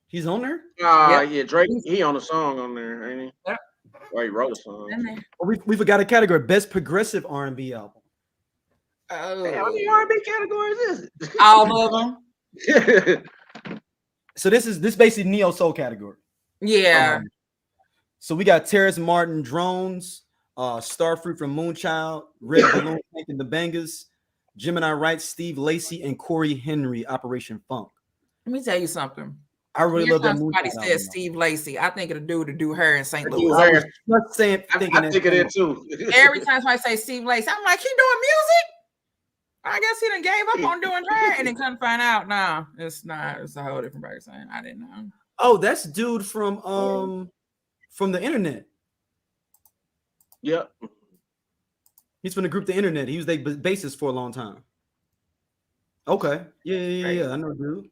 Speaker 1: He's on there?
Speaker 2: Yeah, Drake, he on a song on there, ain't he?
Speaker 3: Yep.
Speaker 2: Or he wrote a song.
Speaker 1: Oh, we forgot a category, best progressive R&B album.
Speaker 3: Oh.
Speaker 2: Hey, how many R&B categories is it?
Speaker 3: All of them.
Speaker 1: So this basically neo soul category.
Speaker 3: Yeah.
Speaker 1: So we got Terrace Martin, Drones, Starfruit from Moonchild, Red Balloon and the Bangers, Gemini Wright, Steve Lacy, and Corey Henry, Operation Funk.
Speaker 3: Let me tell you something.
Speaker 1: I really love that.
Speaker 3: Somebody said Steve Lacy. I think it'll do her in St. Louis.
Speaker 1: I was just saying,
Speaker 2: I think it is too.
Speaker 3: Every time somebody say Steve Lacy, I'm like, he doing music? I guess he done gave up on doing her and then couldn't find out. No, it's not. It's a whole different person. I didn't know.
Speaker 1: Oh, that's dude from the internet.
Speaker 2: Yep.
Speaker 1: He's from the group The Internet. He was their bassist for a long time. Okay. Yeah. I know, dude.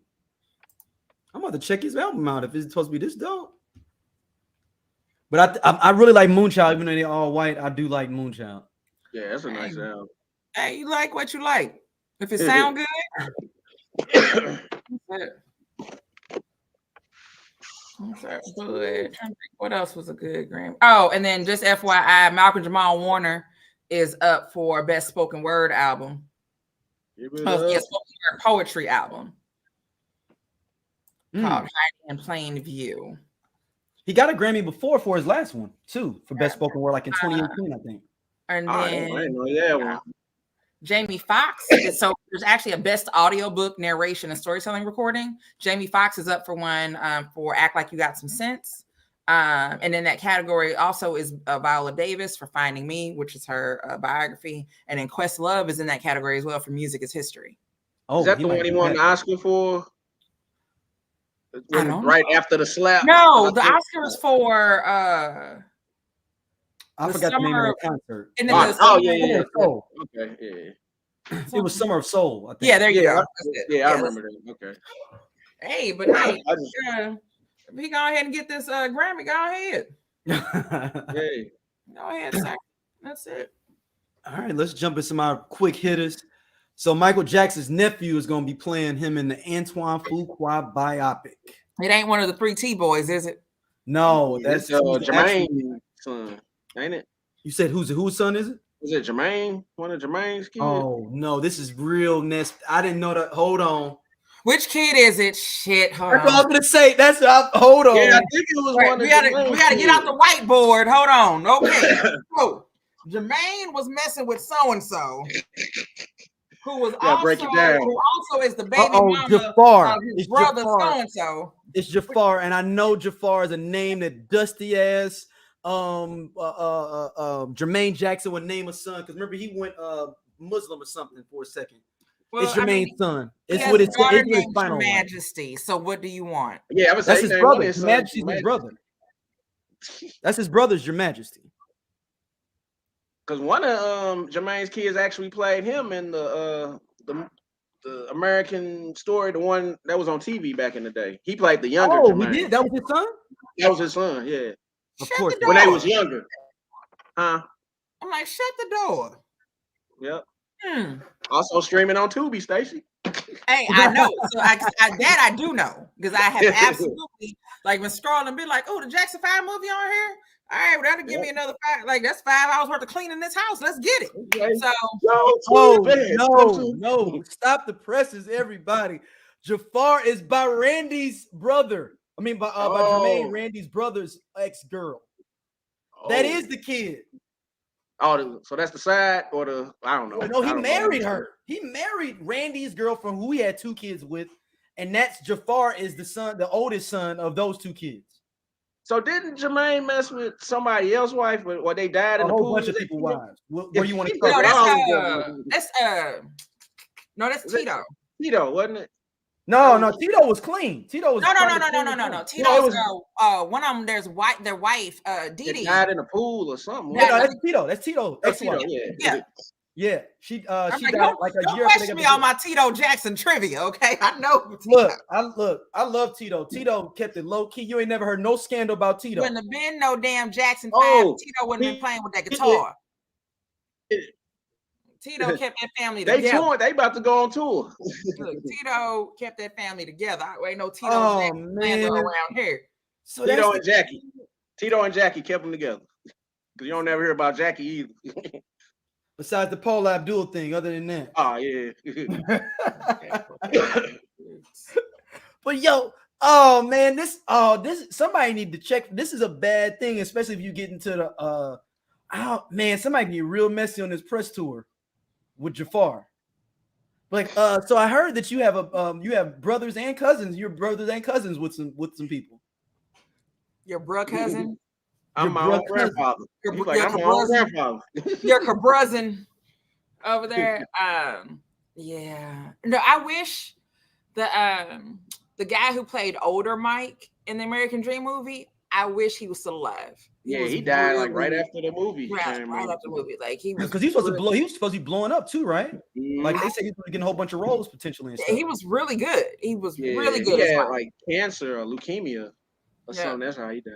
Speaker 1: I'm about to check his album out if it's supposed to be this dope. But I really like Moonchild, even though they're all white. I do like Moonchild.
Speaker 2: Yeah, that's a nice album.
Speaker 3: Hey, you like what you like. If it sound good, what else was a good Grammy? Oh, and then just FYI, Malcolm Jamal Warner is up for Best Spoken Word album. Spoken Word poetry album called Hiding in Plain View.
Speaker 1: He got a Grammy before for his last one too, for Best Spoken Word, like in 2018, I think.
Speaker 3: And
Speaker 2: I
Speaker 3: then
Speaker 2: didn't know that one.
Speaker 3: Jamie Foxx. So there's actually a best audiobook narration and storytelling recording. Jamie Foxx is up for one for Act Like You Got Some Sense. And in that category also is Viola Davis for Finding Me, which is her biography. And then Questlove is in that category as well for Music is History.
Speaker 2: Oh, is that the one he won the Oscar for? Right after the slap?
Speaker 3: No, the Oscar was for
Speaker 1: I forgot the name of the concert.
Speaker 2: Yeah. Okay, yeah.
Speaker 1: It was Summer of Soul, I think.
Speaker 3: Yeah, there you go.
Speaker 2: Yeah, I remember that. Okay.
Speaker 3: Hey, but hey, if he go ahead and get this Grammy, go ahead.
Speaker 2: Hey.
Speaker 3: Go ahead, Zach. That's it.
Speaker 1: All right, let's jump into my quick hitters. So Michael Jackson's nephew is going to be playing him in the Antoine Fuqua biopic.
Speaker 3: It ain't one of the 3 T boys, is it?
Speaker 1: No, that's
Speaker 2: Jermaine's son, ain't it?
Speaker 1: You said whose son is it?
Speaker 2: Was it Jermaine? One of Jermaine's kids?
Speaker 1: Oh no, this is real nest. I didn't know that. Hold on.
Speaker 3: Which kid is it? Shit, hold
Speaker 1: That's what I
Speaker 3: on.
Speaker 1: was gonna say. Hold on.
Speaker 2: Yeah, I think it was
Speaker 3: Right,
Speaker 2: one of
Speaker 3: we gotta
Speaker 2: Jermaine's
Speaker 3: get out the whiteboard. Hold on. Okay.
Speaker 2: Oh,
Speaker 3: Jermaine was messing with so-and-so, who was
Speaker 2: gotta break it down.
Speaker 3: who also is the baby mama
Speaker 1: Jafar.
Speaker 3: of his
Speaker 1: It's
Speaker 3: brother
Speaker 1: Jafar.
Speaker 3: so-and-so.
Speaker 1: It's Jafar, and I know Jafar is a name that dusty ass Jermaine Jackson would name a son, because remember he went Muslim or something for a second.
Speaker 3: Well,
Speaker 1: It's Jermaine's son.
Speaker 3: He
Speaker 1: It's
Speaker 3: has
Speaker 1: what
Speaker 3: a
Speaker 1: it's
Speaker 3: daughter
Speaker 1: his
Speaker 3: named
Speaker 1: final one.
Speaker 3: Majesty. So what do you want?
Speaker 2: Yeah, I was
Speaker 1: That's
Speaker 2: saying
Speaker 1: his brother. His Majesty's his brother. That's his brother's Your Majesty.
Speaker 2: Because one of Jermaine's kids actually played him in the American Story, the one that was on TV back in the day. He played the younger Jermaine.
Speaker 1: He did? That was his son?
Speaker 2: That was his son, yeah.
Speaker 1: Of course.
Speaker 2: When they was younger. Huh?
Speaker 3: I'm like, shut the door.
Speaker 2: Yep. Also streaming on Tubi, Stacey.
Speaker 3: Hey, I know. So that I do know, because I have absolutely been scrolling and be like, oh, the Jackson 5 movie on here. All right, well, that'll give me another 5. Like, that's 5 hours worth of cleaning this house. Let's get it.
Speaker 2: Okay.
Speaker 3: So,
Speaker 1: no. Stop the presses, everybody. Jafar is by Randy's brother. I mean, by Jermaine, Randy's brother's ex-girl. That is the kid.
Speaker 2: Oh, so that's the side or the, I don't know.
Speaker 1: No, he married her. He married Randy's girlfriend, who he had 2 kids with, and that's Jafar is the son, the oldest son of those 2 kids.
Speaker 2: So didn't Jermaine mess with somebody else's wife or they died in the pool?
Speaker 1: A whole bunch of people's wives. Where do you want to
Speaker 3: no,
Speaker 1: start?
Speaker 3: that's Tito.
Speaker 2: Tito, wasn't it?
Speaker 1: No, Tito was clean. Tito was
Speaker 3: no. Tito's one of them. There's their wife, Didi.
Speaker 2: Died in a pool or something.
Speaker 1: Yeah, that's Tito. That's Tito.
Speaker 2: That's Tito. Yeah.
Speaker 1: She
Speaker 3: died
Speaker 1: like a year.
Speaker 3: Don't question me on my Tito Jackson trivia, okay? I know.
Speaker 1: I love Tito. Tito kept it low key. You ain't never heard no scandal about Tito.
Speaker 3: Wouldn't have been no damn Jackson 5. Tito wouldn't have been playing with that guitar. Tito kept that family together.
Speaker 2: They about to go on tour.
Speaker 3: Look, Tito kept that family together. I ain't no Tito around here.
Speaker 1: So
Speaker 2: Tito and Jackie kept them together. Because you don't never hear about Jackie either.
Speaker 1: Besides the Paula Abdul thing, other than that.
Speaker 2: Oh, yeah.
Speaker 1: But this somebody need to check. This is a bad thing, especially if you get into the somebody can get real messy on this press tour with Jafar. So I heard that you have brothers and cousins. You're brothers and cousins with some people.
Speaker 3: Your bro cousin?
Speaker 2: I'm my own grandfather. I'm my own grandfather.
Speaker 3: Your cousin over there. Yeah. No, I wish the guy who played older Mike in the American Dream movie, I wish he was still alive.
Speaker 2: He died right after the movie.
Speaker 3: Right after the movie. Like he was,
Speaker 1: because he was supposed to be blowing up too, right? Like they said, he was getting a whole bunch of roles potentially.
Speaker 3: He was really good. He was really good.
Speaker 2: He had like cancer or leukemia or something. That's how he died.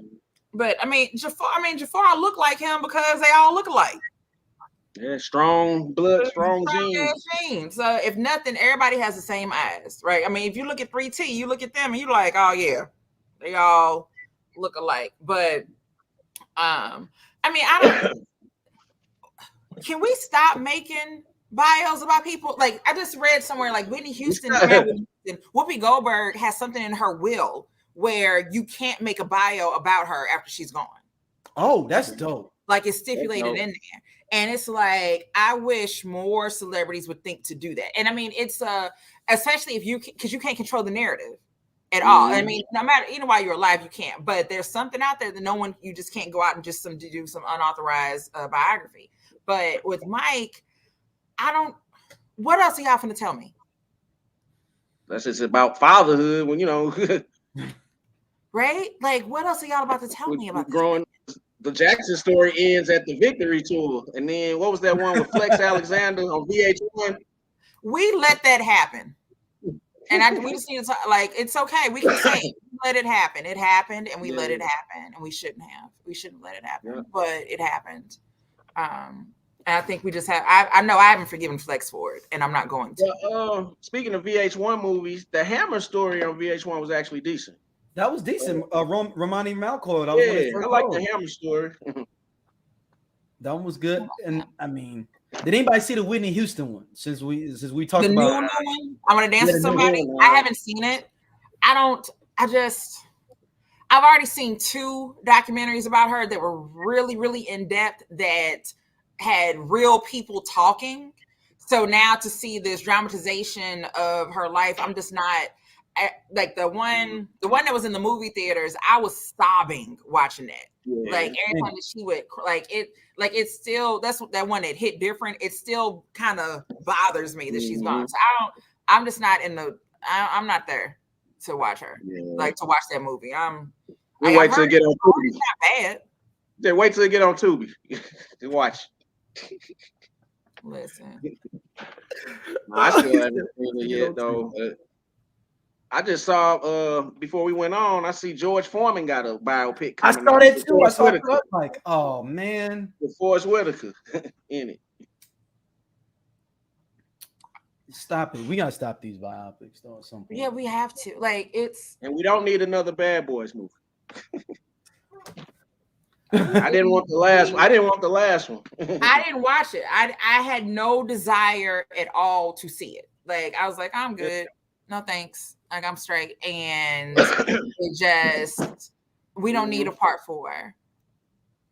Speaker 3: But Jafar looked like him because they all look alike.
Speaker 2: Yeah, strong blood, strong genes.
Speaker 3: So if nothing, everybody has the same eyes, right? I mean, if you look at 3T, you look at them and you're like, oh yeah, they all look alike. But I don't. Can we stop making bios about people? Like I just read somewhere, like Whitney Houston, Whoopi Goldberg has something in her will where you can't make a bio about her after she's gone.
Speaker 1: Oh, that's dope.
Speaker 3: Like it's stipulated in there. And it's like, I wish more celebrities would think to do that. And I mean, it's especially because you can't control the narrative at all. I mean, no matter, while you're alive, you can't. But there's something out there that you just can't go out and just do some unauthorized biography. But with Mike, what else are y'all finna tell me?
Speaker 2: That's just about fatherhood when,
Speaker 3: right? Like, what else are y'all about to tell me about
Speaker 2: growing? The Jackson story ends at the Victory Tour. And then what was that one with Flex Alexander on VH1?
Speaker 3: We let that happen. And we just need to talk, it's okay. We can say it. Let it happen. It happened and we let it happen. And we shouldn't have. We shouldn't let it happen. But it happened. And I think we just have, I know I haven't forgiven Flex for it. And I'm not going to.
Speaker 2: Speaking of VH1 movies, the Hammer story on VH1 was actually decent.
Speaker 1: That was decent. Romani Malcoy.
Speaker 2: I like the Hammer story.
Speaker 1: That one was good. And I mean, did anybody see the Whitney Houston one? Since we talked
Speaker 3: the
Speaker 1: about
Speaker 3: new one, I want to dance
Speaker 1: Yeah,
Speaker 3: with
Speaker 1: the new
Speaker 3: somebody.
Speaker 2: one,
Speaker 3: I haven't seen it. I've already seen 2 documentaries about her that were really, really in depth that had real people talking. So now to see this dramatization of her life, I'm just not like the one that was in the movie theaters. I was sobbing watching that.
Speaker 2: Yeah.
Speaker 3: Like every time that she would it's still, that's that one that hit different. It still kind of bothers me that she's gone. So I'm just not I'm not there to watch her. Like to watch that movie.
Speaker 2: We wait till it get on Tubi.
Speaker 3: It's not bad.
Speaker 2: Then wait till it get on Tubi to watch.
Speaker 3: Listen,
Speaker 2: I still haven't seen it yet though. I just saw before we went on. I see George Foreman got a biopic
Speaker 1: I
Speaker 2: coming.
Speaker 1: saw that too. I saw
Speaker 2: it
Speaker 1: it like, oh man,
Speaker 2: with Forrest Whitaker in it.
Speaker 1: Stop it. We gotta stop these biopics though at some point.
Speaker 3: yeah, we have to. Like
Speaker 2: And we don't need another Bad Boys movie. I didn't want the last one. I didn't
Speaker 3: watch it. I had no desire at all to see it. Like I was like, I'm good. No thanks. Like I'm straight. And it just, we don't need a part 4.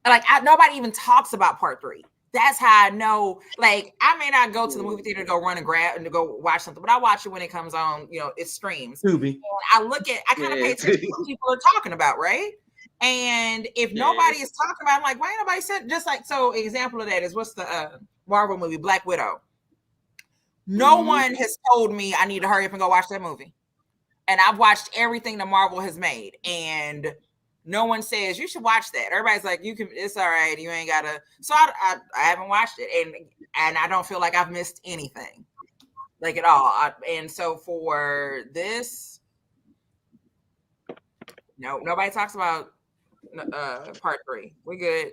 Speaker 3: Like nobody even talks about part 3. That's how I know. Like I may not go to the movie theater to go run and grab and to go watch something, but I watch it when it comes on. You know, it streams.
Speaker 1: Tubi.
Speaker 3: I kind of pay attention to what people are talking about, right? And if nobody is talking about, I'm like, why ain't nobody said? Just like, so example of that is what's the Marvel movie Black Widow. No one has told me I need to hurry up and go watch that movie. And I've watched everything that Marvel has made, and no one says you should watch that. Everybody's like, you can, it's all right, you ain't gotta. So I haven't watched it, and I don't feel like I've missed anything, like at all. And so for this, no, nobody talks about part 3. We're good.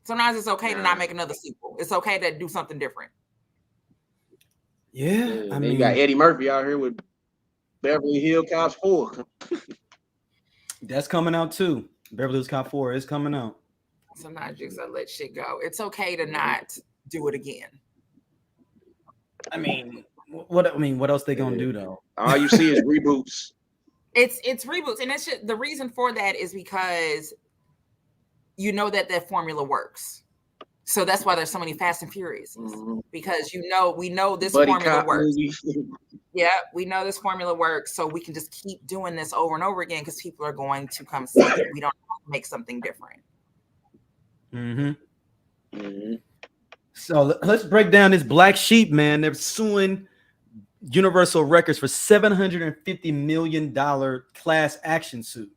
Speaker 3: Sometimes it's okay to not make another sequel. It's okay to do something different.
Speaker 1: Yeah, I mean,
Speaker 2: you got Eddie Murphy out here with Beverly Hills Cop 4.
Speaker 1: That's coming out too. Beverly Hills Cop 4 is coming out.
Speaker 3: Sometimes you just let shit go. It's okay to not do it again.
Speaker 1: I mean, what else they gonna do though?
Speaker 2: All you see is reboots.
Speaker 3: It's reboots, and it's just, the reason for that is because you know that formula works. So that's why there's so many Fast and Furious, because we know this formula works. Yeah, we know this formula works, so we can just keep doing this over and over again because people are going to come see it. We don't have to make something different.
Speaker 1: So let's break down this Black Sheep, man. They're suing Universal Records for $750 million class action suit.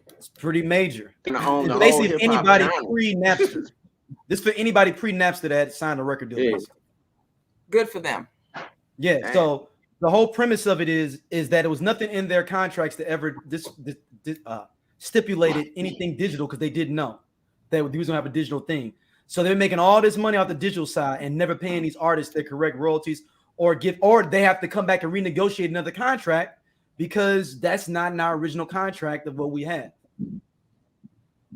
Speaker 1: It's pretty major. It's basically anybody pre-Napster. This for anybody pre-Napster that signed a record deal.
Speaker 3: Good for them.
Speaker 1: Yeah. Damn. So the whole premise of it is that it was nothing in their contracts that ever stipulated anything digital, because they didn't know that we was gonna have a digital thing. So they're making all this money off the digital side and never paying these artists their correct royalties, or they have to come back and renegotiate another contract because that's not in our original contract of what we had.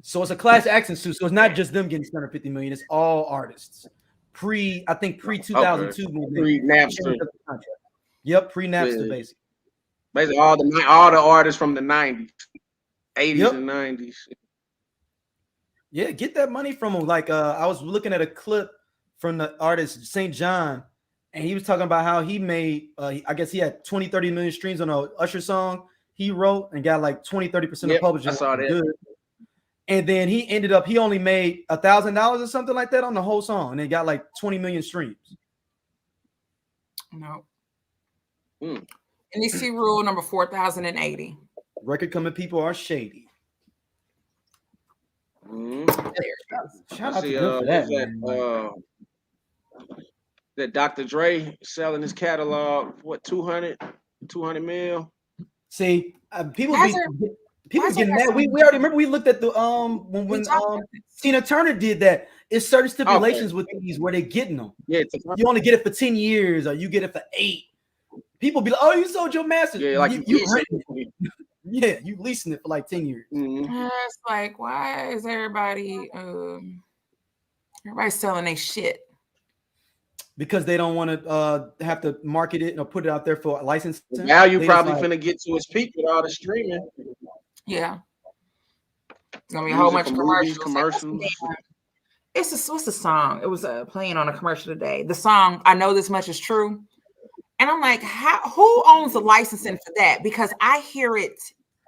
Speaker 1: So it's a class action suit. So it's not just them getting $750 million. It's all artists. Pre 2002 movement.
Speaker 2: Pre-Napster.
Speaker 1: Yep, pre-Napster basically.
Speaker 2: Basically all the artists from the 90s, 80s and 90s.
Speaker 1: Yeah, get that money from them. Like I was looking at a clip from the artist St. John, and he was talking about how he made I guess he had 20-30 million streams on a Usher song he wrote and got like 20-30% of publishing.
Speaker 2: I saw that.
Speaker 1: Good. And then he only made $1,000 or something like that on the whole song, and it got like 20 million streams.
Speaker 3: No. NEC rule number 4080.
Speaker 1: Record company people are shady. Shout out to Good for that.
Speaker 2: That Dr. Dre selling his catalog, what, 200 mil?
Speaker 1: See, people getting mad. We already remember we looked at the when Tina Turner did that. It's certain stipulations with these where they're getting them. Yeah, you only get it for 10 years, or you get it for 8. People be like, "Oh, you sold your master."
Speaker 2: Yeah, like
Speaker 1: you yeah, you leasing it for like 10 years.
Speaker 3: It's like, why is everybody? Everybody's selling their shit
Speaker 1: because they don't want to have to market it or put it out there for licensing.
Speaker 2: The value
Speaker 1: They
Speaker 2: probably
Speaker 1: just
Speaker 2: finna get to its peak with all the streaming.
Speaker 3: Yeah. It's gonna be a whole bunch of
Speaker 2: movies,
Speaker 3: commercials. What's the song? It was playing on a commercial today. The song "I Know This Much Is True," and I'm like, who owns the licensing for that? Because I hear it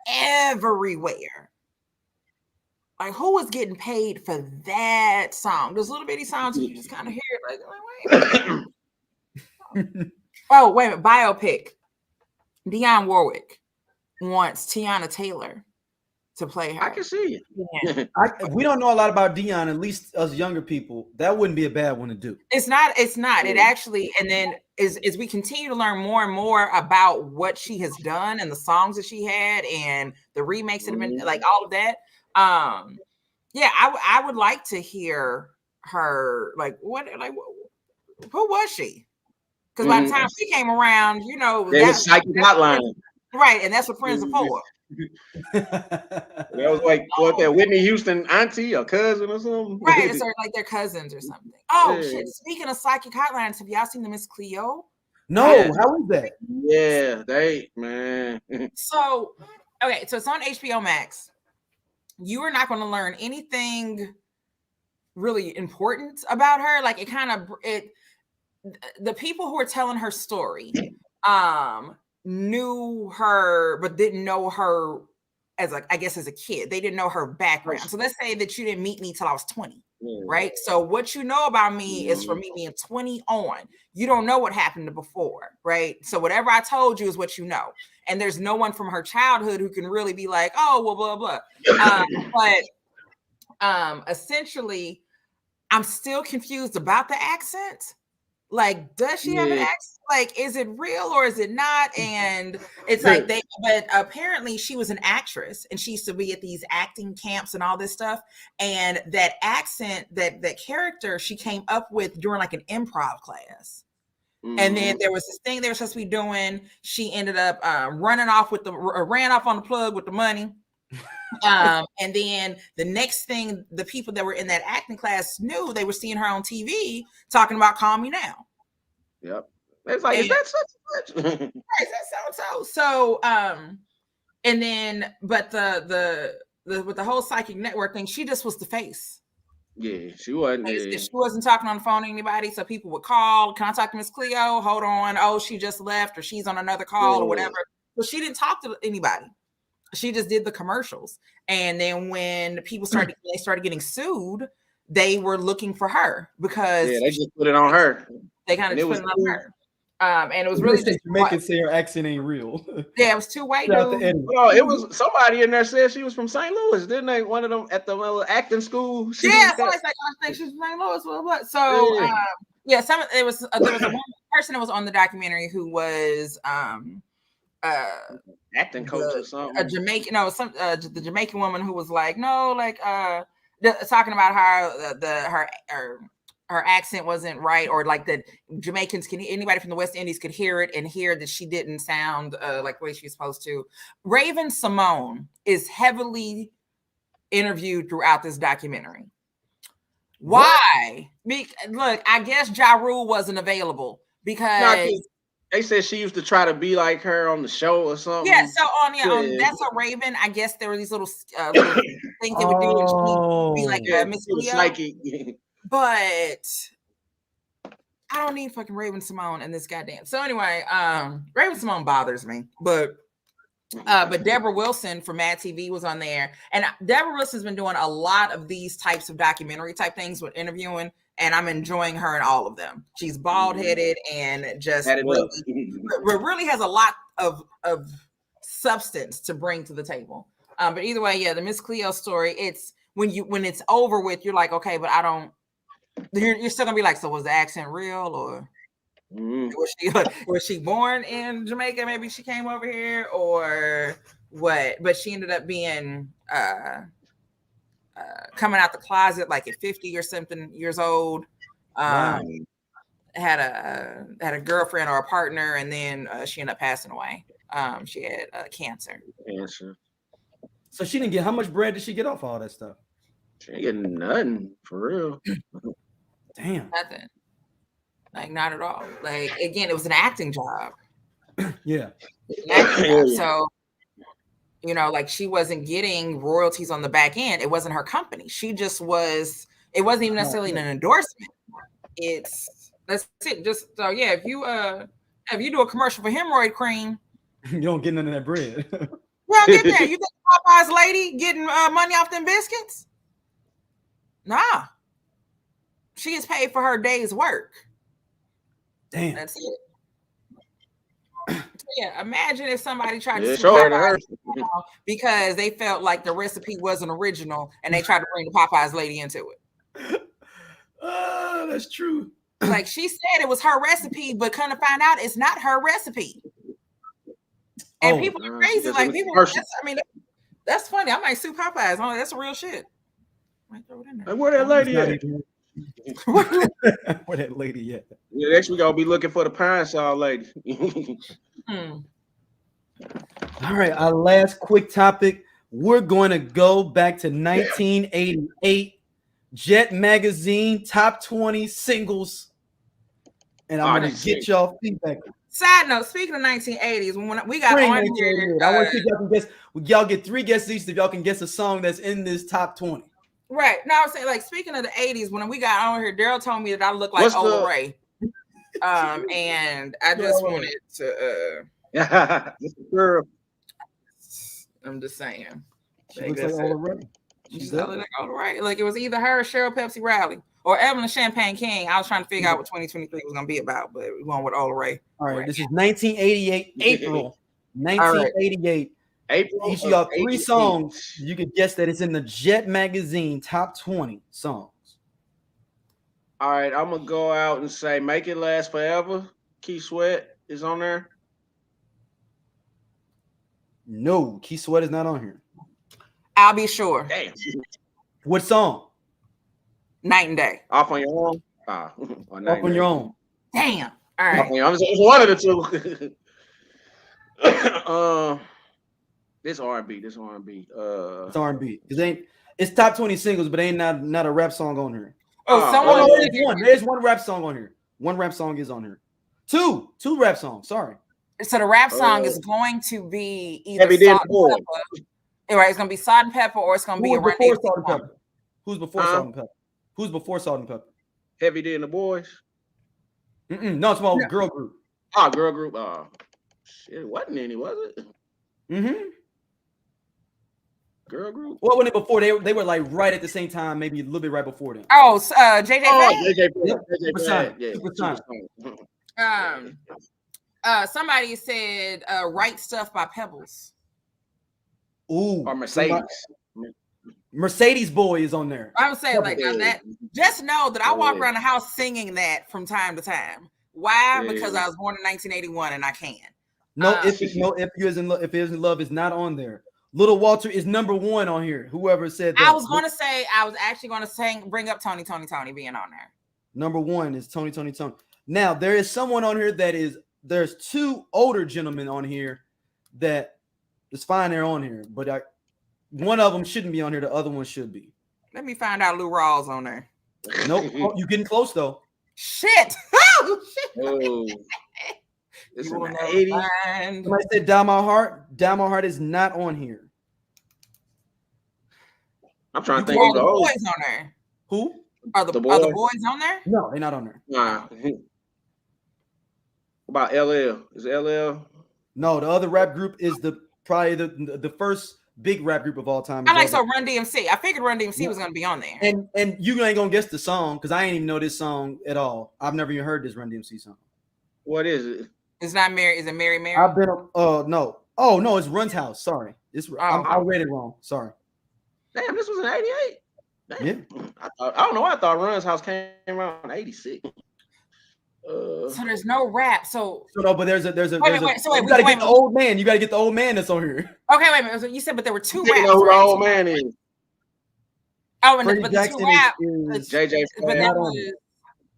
Speaker 3: everywhere. Like, who is getting paid for that song? Those little bitty songs you just kind of hear it, like wait a minute. Oh, wait a minute. Biopic. Dionne Warwick wants Tiana Taylor to play her.
Speaker 2: I can see it.
Speaker 1: We don't know a lot about Dionne, at least us younger people. That wouldn't be a bad one to do.
Speaker 3: It's not. It actually, and then as we continue to learn more and more about what she has done and the songs that she had and the remakes that have been like all of that. Yeah, I would like to hear her who was she? Because by the time she came around,
Speaker 2: that's psychic hotline.
Speaker 3: Right, and that's what friends are for.
Speaker 2: That was like that Whitney Houston auntie or cousin or something.
Speaker 3: Right, it's like their cousins or something. Oh shit! Speaking of psychic hotlines, have y'all seen the Miss Cleo?
Speaker 1: No, how is that?
Speaker 2: Yeah, man.
Speaker 3: So it's on HBO Max. You are not going to learn anything really important about her. Like the people who are telling her story knew her but didn't know her as a kid. They didn't know her background. So let's say that you didn't meet me till I was 20, right? So what you know about me is from me being 20 on. You don't know what happened before, right? So whatever I told you is what you know. And there's no one from her childhood who can really be like, oh, well, blah, blah. But essentially, I'm still confused about the accent. Like, does she have an accent? Like, is it real or is it not? And it's like but apparently she was an actress and she used to be at these acting camps and all this stuff. And that accent, that character she came up with during like an improv class. And then there was this thing they were supposed to be doing. She ended up ran off on the plug with the money. And then the next thing, the people that were in that acting class knew, they were seeing her on TV talking about "Call Me Now."
Speaker 2: Yep. It's like, is that such?
Speaker 3: Right, that sounds so. And then, but the with the whole psychic network thing, she just was the face.
Speaker 2: Yeah, she wasn't.
Speaker 3: She wasn't talking on the phone to anybody, so people would call. Can I talk to Miss Cleo? Hold on. Oh, she just left, or she's on another call, or whatever. So she didn't talk to anybody. She just did the commercials. And then when people started getting sued, they were looking for her because
Speaker 2: they just put it on her.
Speaker 3: They kind of put it on her. And it was really just
Speaker 1: making say her accent ain't real.
Speaker 3: Yeah, it was two white dudes.
Speaker 2: Oh, it was somebody in there said she was from St. Louis, didn't they? One of them at the acting school.
Speaker 3: Somebody's like, I think she's from St. Louis. What? So there was a person that was on the documentary who was
Speaker 2: acting coach or something.
Speaker 3: A Jamaican, the Jamaican woman who was like, talking about how her accent wasn't right, or like that Jamaicans anybody from the West Indies could hear it and hear that she didn't sound like the way she was supposed to. Raven Simone is heavily interviewed throughout this documentary. Why? Look, I guess Ja Rule wasn't available because
Speaker 2: they said she used to try to be like her on the show or something.
Speaker 3: Yeah, so on That's a Raven. I guess there were these little things they would do and she'd be like Miss Cleo. But I don't need fucking Raven Simone in this goddamn. So anyway, Raven Simone bothers me, but Deborah Wilson from Mad TV was on there, and Deborah Wilson's been doing a lot of these types of documentary type things with interviewing, and I'm enjoying her in all of them. She's bald headed and just really has a lot of substance to bring to the table. But either way, the Miss Cleo story. It's when it's over with, you're like, okay, but I don't. You're still gonna be like, so was the accent real, or was she born in Jamaica? Maybe she came over here, or what? But she ended up being coming out the closet like at 50 or something years old. Had a girlfriend or a partner, and then she ended up passing away. She had cancer.
Speaker 1: So she didn't get, how much bread did she get off all that stuff?
Speaker 2: She ain't getting nothing for real.
Speaker 1: Damn.
Speaker 3: Nothing. Like, not at all. Like, again, it was an acting job.
Speaker 1: Yeah.
Speaker 3: An acting job. So, you know, like, she wasn't getting royalties on the back end. It wasn't her company. She just was. It wasn't even necessarily an endorsement. That's it. Just so yeah, if you do a commercial for hemorrhoid cream,
Speaker 1: you don't get none of that bread.
Speaker 3: well, get there. You think Popeye's lady getting money off them biscuits? Nah. She gets paid for her day's work.
Speaker 1: Damn.
Speaker 3: That's it. So yeah, imagine if somebody tried to
Speaker 2: sue
Speaker 3: Popeyes because they felt like the recipe wasn't original and they tried to bring the Popeyes lady into it.
Speaker 1: That's true.
Speaker 3: Like, she said it was her recipe, but kind of find out it's not her recipe. And people are crazy. Like, people, that's funny. I might sue Popeyes. Oh, that's real shit. Might throw it in there.
Speaker 2: Where that lady at?
Speaker 1: Where that lady at?
Speaker 2: Yeah, next week I'll be looking for the pine saw lady.
Speaker 1: All right, our last quick topic. We're going to go back to 1988. Jet Magazine Top 20 Singles. And I'm going to get y'all feedback.
Speaker 3: Side note, speaking of 1980s, when we got on here,
Speaker 1: I want to see if y'all can guess. Y'all get 3 guesses each if y'all can guess a song that's in this top 20.
Speaker 3: Right. Now I'm saying, like, speaking of the 80s, when we got on here, Daryl told me that I look like Ola Ray. And I just wanted to I'm just saying.
Speaker 1: She looks like Ola Ray.
Speaker 3: She's like Ola Ray. Like, it was either her or Cheryl Pepsi Riley or Evelyn Champagne King. I was trying to figure out what 2023 was gonna be about, but we went with Ola Ray.
Speaker 1: All right, this is 1988, April. 1988.
Speaker 2: April.
Speaker 1: Each of y'all 3 songs. You could guess that it's in the Jet Magazine Top 20 songs.
Speaker 2: All right, I'm gonna go out and say "Make It Last Forever." Keith Sweat is on there.
Speaker 1: No, Keith Sweat is not on here.
Speaker 3: I'll be sure.
Speaker 2: Damn.
Speaker 1: What song?
Speaker 3: Night and Day.
Speaker 2: Off on Your Own.
Speaker 1: Off on Your Own.
Speaker 3: Damn. All right.
Speaker 2: It's one of the two. This R&B.
Speaker 1: It's R&B. It's top 20 singles, but ain't not a rap song on here. There's one rap song on here. One rap song is on here. Two rap songs. Sorry.
Speaker 3: So the rap song is going to be either
Speaker 2: Heavy Day and the Boys.
Speaker 3: Right, it's gonna be Salt and Pepper, or it's gonna be a Run
Speaker 1: before Salt and Pepper. Who's before Salt and Pepper? Who's before Salt and Pepper?
Speaker 2: Heavy D and the Boys.
Speaker 1: No, it's about girl group.
Speaker 2: Girl group. Shit, it wasn't any, was it? Girl group.
Speaker 1: What when it before they were like right at the same time, maybe a little bit right before them.
Speaker 3: Oh, JJ. Somebody said "Right Stuff" by Pebbles.
Speaker 1: Ooh,
Speaker 2: or Mercedes.
Speaker 1: Mercedes Boy is on there.
Speaker 3: I would say like that. Just know that I walk around the house singing that from time to time. Why? Because I was born in 1981 and I can.
Speaker 1: No, if you is in love is not on there. Little Walter is number 1 on here. Whoever said that.
Speaker 3: I was actually going to bring up Tony being on there.
Speaker 1: Number 1 is Tony. Now there is someone on here there's 2 older gentlemen on here that is fine. They're on here, but one of them shouldn't be on here. The other one should be.
Speaker 3: Let me find out Lou Rawls on there.
Speaker 1: Nope. You getting close though.
Speaker 3: Shit. Oh, shit.
Speaker 2: Oh. This is in the 80s.
Speaker 1: Somebody said Down My Heart. Down My Heart is not on here.
Speaker 2: I'm trying to think of the
Speaker 3: boys on there.
Speaker 1: Who?
Speaker 3: Are the boys on there?
Speaker 1: No, they're not on there.
Speaker 2: Nah. What about LL? Is it LL?
Speaker 1: No, the other rap group is probably the first big rap group of all time.
Speaker 3: I like Run DMC. I figured Run DMC was gonna be on there.
Speaker 1: And you ain't gonna guess the song because I ain't even know this song at all. I've never even heard this Run DMC song.
Speaker 2: What is it?
Speaker 3: It's not Mary. Is it Mary Mary?
Speaker 1: I've been no. Oh no, it's Run's House. Sorry. I read it wrong. Sorry.
Speaker 2: Damn, this was in 88. Damn.
Speaker 1: Yeah.
Speaker 2: I don't know. I thought Run's House came around in 86.
Speaker 3: So there's no rap. So
Speaker 1: no, but there's a.
Speaker 3: Wait,
Speaker 1: you gotta get the old man. You gotta get the old man that's on here.
Speaker 3: Okay, wait a minute. So you said, but there were 2 raps.
Speaker 2: You know who the old man is?
Speaker 3: Oh, and but the 2 rap
Speaker 2: is JJ.
Speaker 3: But that was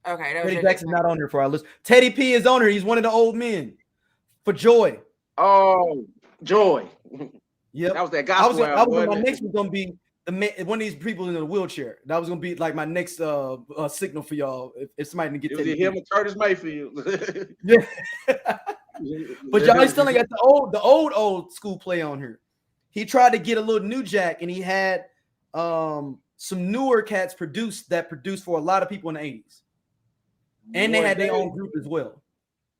Speaker 3: okay. That was
Speaker 1: Freddie Jackson's not on here for our list. Teddy P is on here. He's one of the old men. For Joy.
Speaker 2: Oh, Joy.
Speaker 1: Yep.
Speaker 2: That was that gospel.
Speaker 1: My next was gonna be one of these people in a wheelchair. That was gonna be like my next signal for y'all. If somebody can get
Speaker 2: it was him and Curtis Mayfield.
Speaker 1: Yeah. But y'all still got the old school play on here. He tried to get a little new jack, and he had some newer cats produced for a lot of people in the 80s. And they had their own group as well.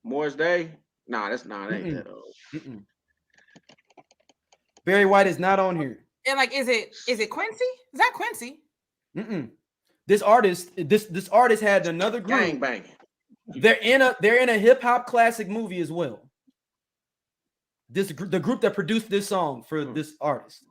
Speaker 2: Morris Day? Nah, that's not ain't that old.
Speaker 1: Barry White is not on here.
Speaker 3: And like, is it Quincy? Is that Quincy?
Speaker 1: This artist had another group.
Speaker 2: Gang banging.
Speaker 1: They're in a hip hop classic movie as well. The group that produced this song for this artist.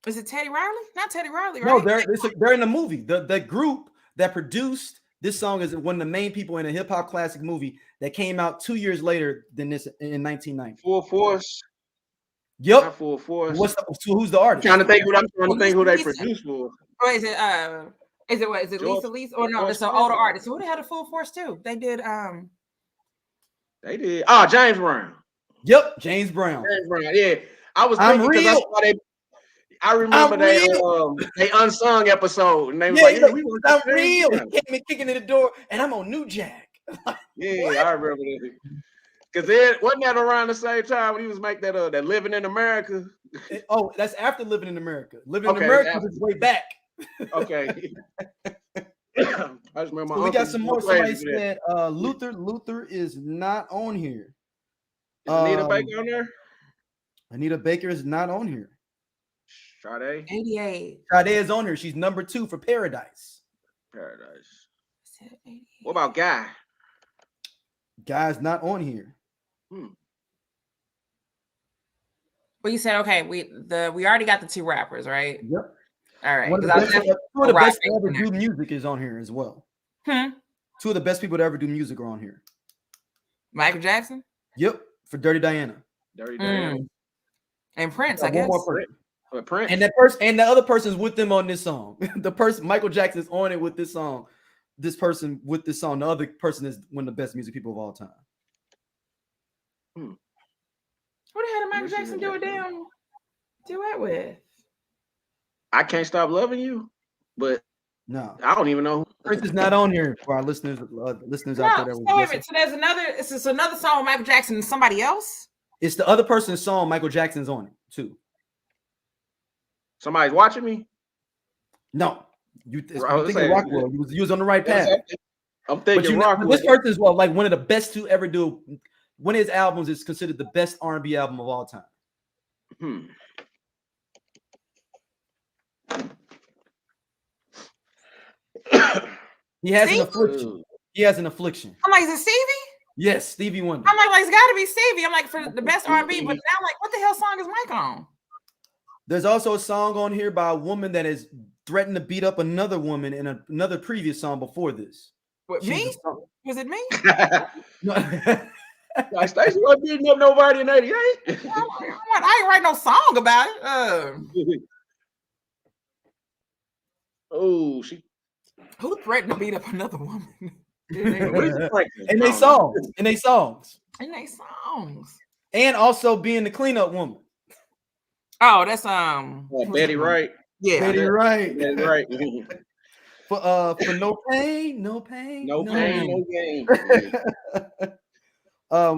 Speaker 3: Is it Teddy Riley? Not Teddy Riley, right?
Speaker 1: No, they're in the movie. The group that produced this song is one of the main people in a hip hop classic movie that came out 2 years later than this in 1990.
Speaker 2: Full Force.
Speaker 1: Yep.
Speaker 2: Not Full Force.
Speaker 1: Who's the artist?
Speaker 2: I'm trying to think who they produced for.
Speaker 3: Or is it Lisa Lisa? Or no, it's an older artist. Who they had a Full Force too? They did
Speaker 2: James Brown.
Speaker 1: Yep, James Brown.
Speaker 2: Yeah. I was thinking because that's why I remember they unsung episode and they was
Speaker 1: I'm real. He came in kicking in the door and I'm on New Jack.
Speaker 2: Yeah, I remember that. Because then wasn't that around the same time when he was making that Living in America?
Speaker 1: Oh, that's after Living in America. Living in America is way back.
Speaker 2: Okay. I just remember
Speaker 1: we got some more. Somebody said Luther is not on here.
Speaker 2: Is Anita Baker on there?
Speaker 1: Anita Baker is not on here.
Speaker 2: Sade?
Speaker 3: 88.
Speaker 1: Sade is on here. She's number 2 for Paradise.
Speaker 2: What about Guy?
Speaker 1: Guy's not on here.
Speaker 3: Well, you said okay. We already got the 2 rappers, right?
Speaker 1: Yep.
Speaker 3: All right.
Speaker 1: Two of the best to ever do music is on here as well. 2 of the best people to ever do music are on here.
Speaker 3: Michael Jackson.
Speaker 1: Yep, for Dirty Diana.
Speaker 2: Dirty Diana.
Speaker 3: And Prince, I guess.
Speaker 1: One more person.
Speaker 2: Prince.
Speaker 1: And the other person's with them on this song. The person Michael Jackson's on it with this song. This person with this song. The other person is one of the best music people of all time.
Speaker 3: Who the hell did Michael Jackson do a damn duet with?
Speaker 1: I
Speaker 2: Can't Stop Loving You, but
Speaker 1: no,
Speaker 2: I don't even know.
Speaker 1: Prince is not on here for our listeners out there.
Speaker 3: So there's another song with Michael Jackson and somebody else.
Speaker 1: It's the other person's song. Michael Jackson's on it too.
Speaker 2: Somebody's watching me.
Speaker 1: No, you thinking Rockwell. You was on the right path.
Speaker 2: I'm thinking Rockwell.
Speaker 1: This person is like one of the best to ever do. One of his albums is considered the best R&B album of all time. He has an affliction. He has an affliction.
Speaker 3: I'm like, is it Stevie?
Speaker 1: Yes, Stevie Wonder.
Speaker 3: I'm like, it's got to be Stevie. I'm like, for the best R&B, but now I'm like, what the hell song is Mike on?
Speaker 1: There's also a song on here by a woman that has threatened to beat up another woman in another previous song before this.
Speaker 3: What, me? Was it me?
Speaker 2: Like Stacey wasn't beating up nobody in '88.
Speaker 3: I ain't write no song about it. Who threatened to beat up another woman?
Speaker 1: In their songs. And also being the cleanup woman.
Speaker 3: Oh, that's
Speaker 2: Betty Wright.
Speaker 3: Yeah,
Speaker 1: Betty Wright.
Speaker 2: Betty Wright.
Speaker 1: For no pain, no pain,
Speaker 2: no gain.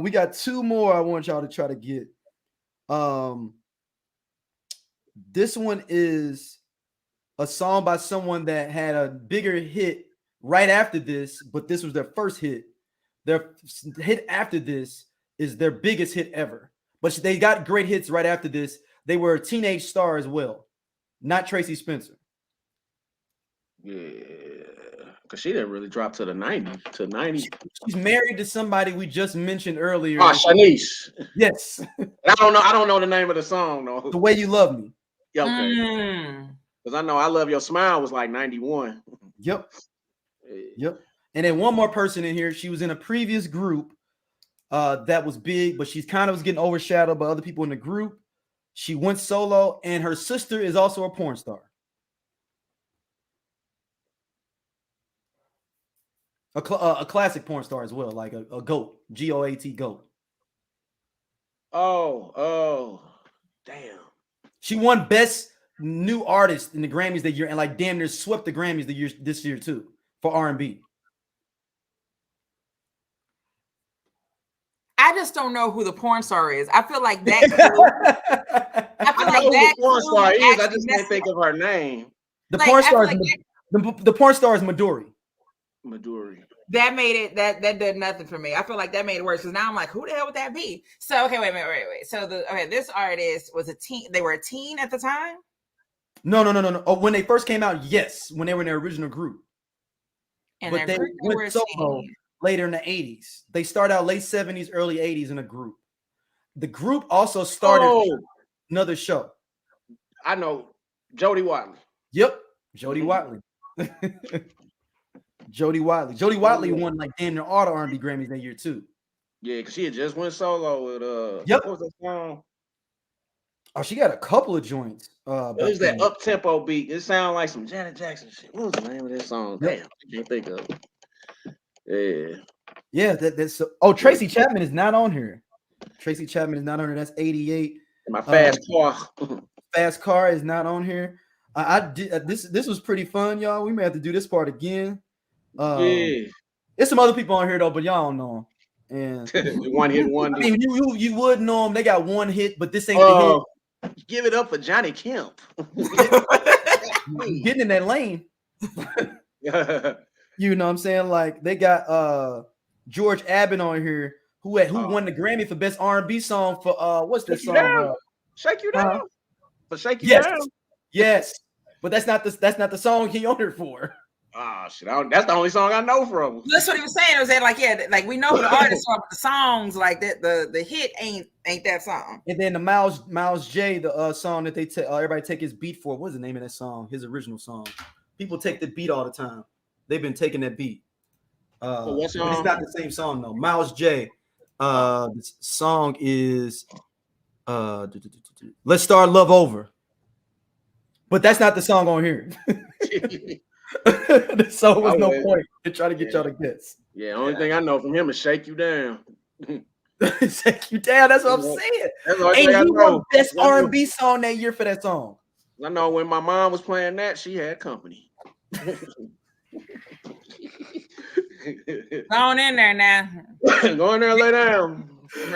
Speaker 1: We got 2 more I want y'all to try to get. This one is a song by someone that had a bigger hit right after this, but this was their first hit. Their hit after this is their biggest hit ever. But they got great hits right after this. They were a teenage star as well, not Tracy Spencer.
Speaker 2: Yeah, because she didn't really drop to the 90s.
Speaker 1: She's married to somebody we just mentioned earlier.
Speaker 2: Oh, Shanice.
Speaker 1: Yes.
Speaker 2: I don't know the name of the song though.
Speaker 1: The Way You Love Me.
Speaker 2: Yeah, okay. Because I know I Love Your Smile was like 91.
Speaker 1: Yep. And then one more person in here. She was in a previous group that was big, but she's kind of was getting overshadowed by other people in the group. She went solo, and her sister is also a porn star. A classic porn star as well, like a GOAT, GOAT, GOAT.
Speaker 2: Oh, damn.
Speaker 1: She won best new artists in the Grammys that year, and like damn near swept the Grammys this year too for R&B.
Speaker 3: I just don't know who the porn star is. I feel like that.
Speaker 2: I know who the porn star is. I just can't think of her name.
Speaker 1: The porn star is the porn star is Midori.
Speaker 3: That made it that did nothing for me. I feel like that made it worse because now I'm like, who the hell would that be? So okay, wait. So this artist was a teen. They were a teen at the time.
Speaker 1: No. Oh, when they first came out, yes, when they were in their original group.
Speaker 3: And
Speaker 1: but they went solo later in the 80s. They started out late 70s, early 80s in a group. The group also started another show.
Speaker 2: I know, Jody Watley.
Speaker 1: Yep, Jody Watley. Jody Watley won like damn near all the R&B Grammys that year too.
Speaker 2: Yeah, because she had just went solo with
Speaker 1: Yep.
Speaker 2: What was that song?
Speaker 1: Oh, she got a couple of joints.
Speaker 2: It was that up tempo beat. It sounded like some Janet Jackson shit. What was the name of that song? Damn, I can't think of it. Yeah.
Speaker 1: That's Tracy Chapman is not on here. Tracy Chapman is not on here. That's 88.
Speaker 2: My fast car.
Speaker 1: Fast car is not on here. I did this was pretty fun, y'all. We may have to do this part again. There's some other people on here though, but y'all don't know them. And
Speaker 2: one hit wonder.
Speaker 1: I mean, you would know them. They got one hit, but this ain't the hit.
Speaker 2: Give it up for Johnny Kemp.
Speaker 1: Getting in that lane. You know what I'm saying? Like they got George Abbott on here who won the Grammy for best R&B song for what's this song?
Speaker 2: Shake You Down. For Shake You Down.
Speaker 1: Yes. But that's not the song he on here for.
Speaker 2: Ah, shit! That's the only song I know from him.
Speaker 3: That's what he was saying. It was that like we know who the artists are, but the songs like that, the hit ain't that song.
Speaker 1: And then the Miles J, the song that they everybody take his beat for. What's the name of that song? His original song. People take the beat all the time. They've been taking that beat. But it's not the same song though. Miles J. This song is Let's Start Love Over. But that's not the song on here. So it was no point to try to get y'all to guess.
Speaker 2: Yeah, only thing I know from him is Shake You Down.
Speaker 1: Shake You Down, that's what I'm saying. That's the only thing I know. Best R&B song that year for that song.
Speaker 2: I know when my mom was playing that, she had company.
Speaker 3: Go on in there now.
Speaker 2: Go in there and lay down. Leave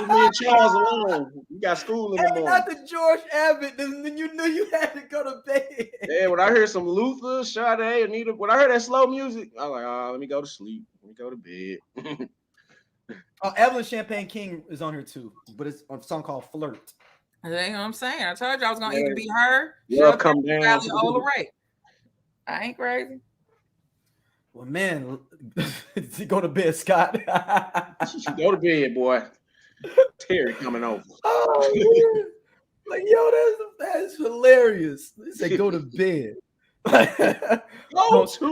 Speaker 2: me and Charles alone. You got school in the morning.
Speaker 1: Not the George Abbott, then you knew you had to go to bed.
Speaker 2: Yeah, when I heard some Luther, Sade, Anita, when I heard that slow music, I was like, let me go to sleep. Let me go to bed.
Speaker 1: Evelyn Champagne King is on here too, but it's a song called Flirt.
Speaker 3: You know what I'm saying? I told you I was gonna either be her.
Speaker 2: Yeah, come down.
Speaker 3: Right. I ain't crazy.
Speaker 1: Well, man, go to bed, Scott.
Speaker 2: Go to bed, boy. Terry coming over.
Speaker 1: Oh, man. Like, yo, that's hilarious. They say go to bed. And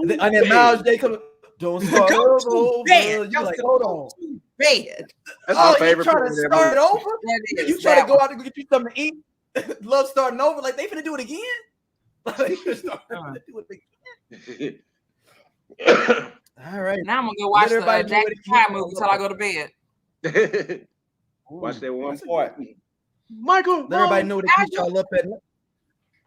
Speaker 1: then Miles J comes. Don't start over. You're like, hold on.
Speaker 3: Bed.
Speaker 2: That's my favorite.
Speaker 1: You trying to start it over? You trying to go out and get you something to eat? Love starting over. Like, they finna do it again? Like, do it again. All right.
Speaker 3: Now I'm gonna go watch the Jackie Chan movie until I go to bed.
Speaker 2: Watch that one part. Michael,
Speaker 1: let everybody know to keep y'all up at night.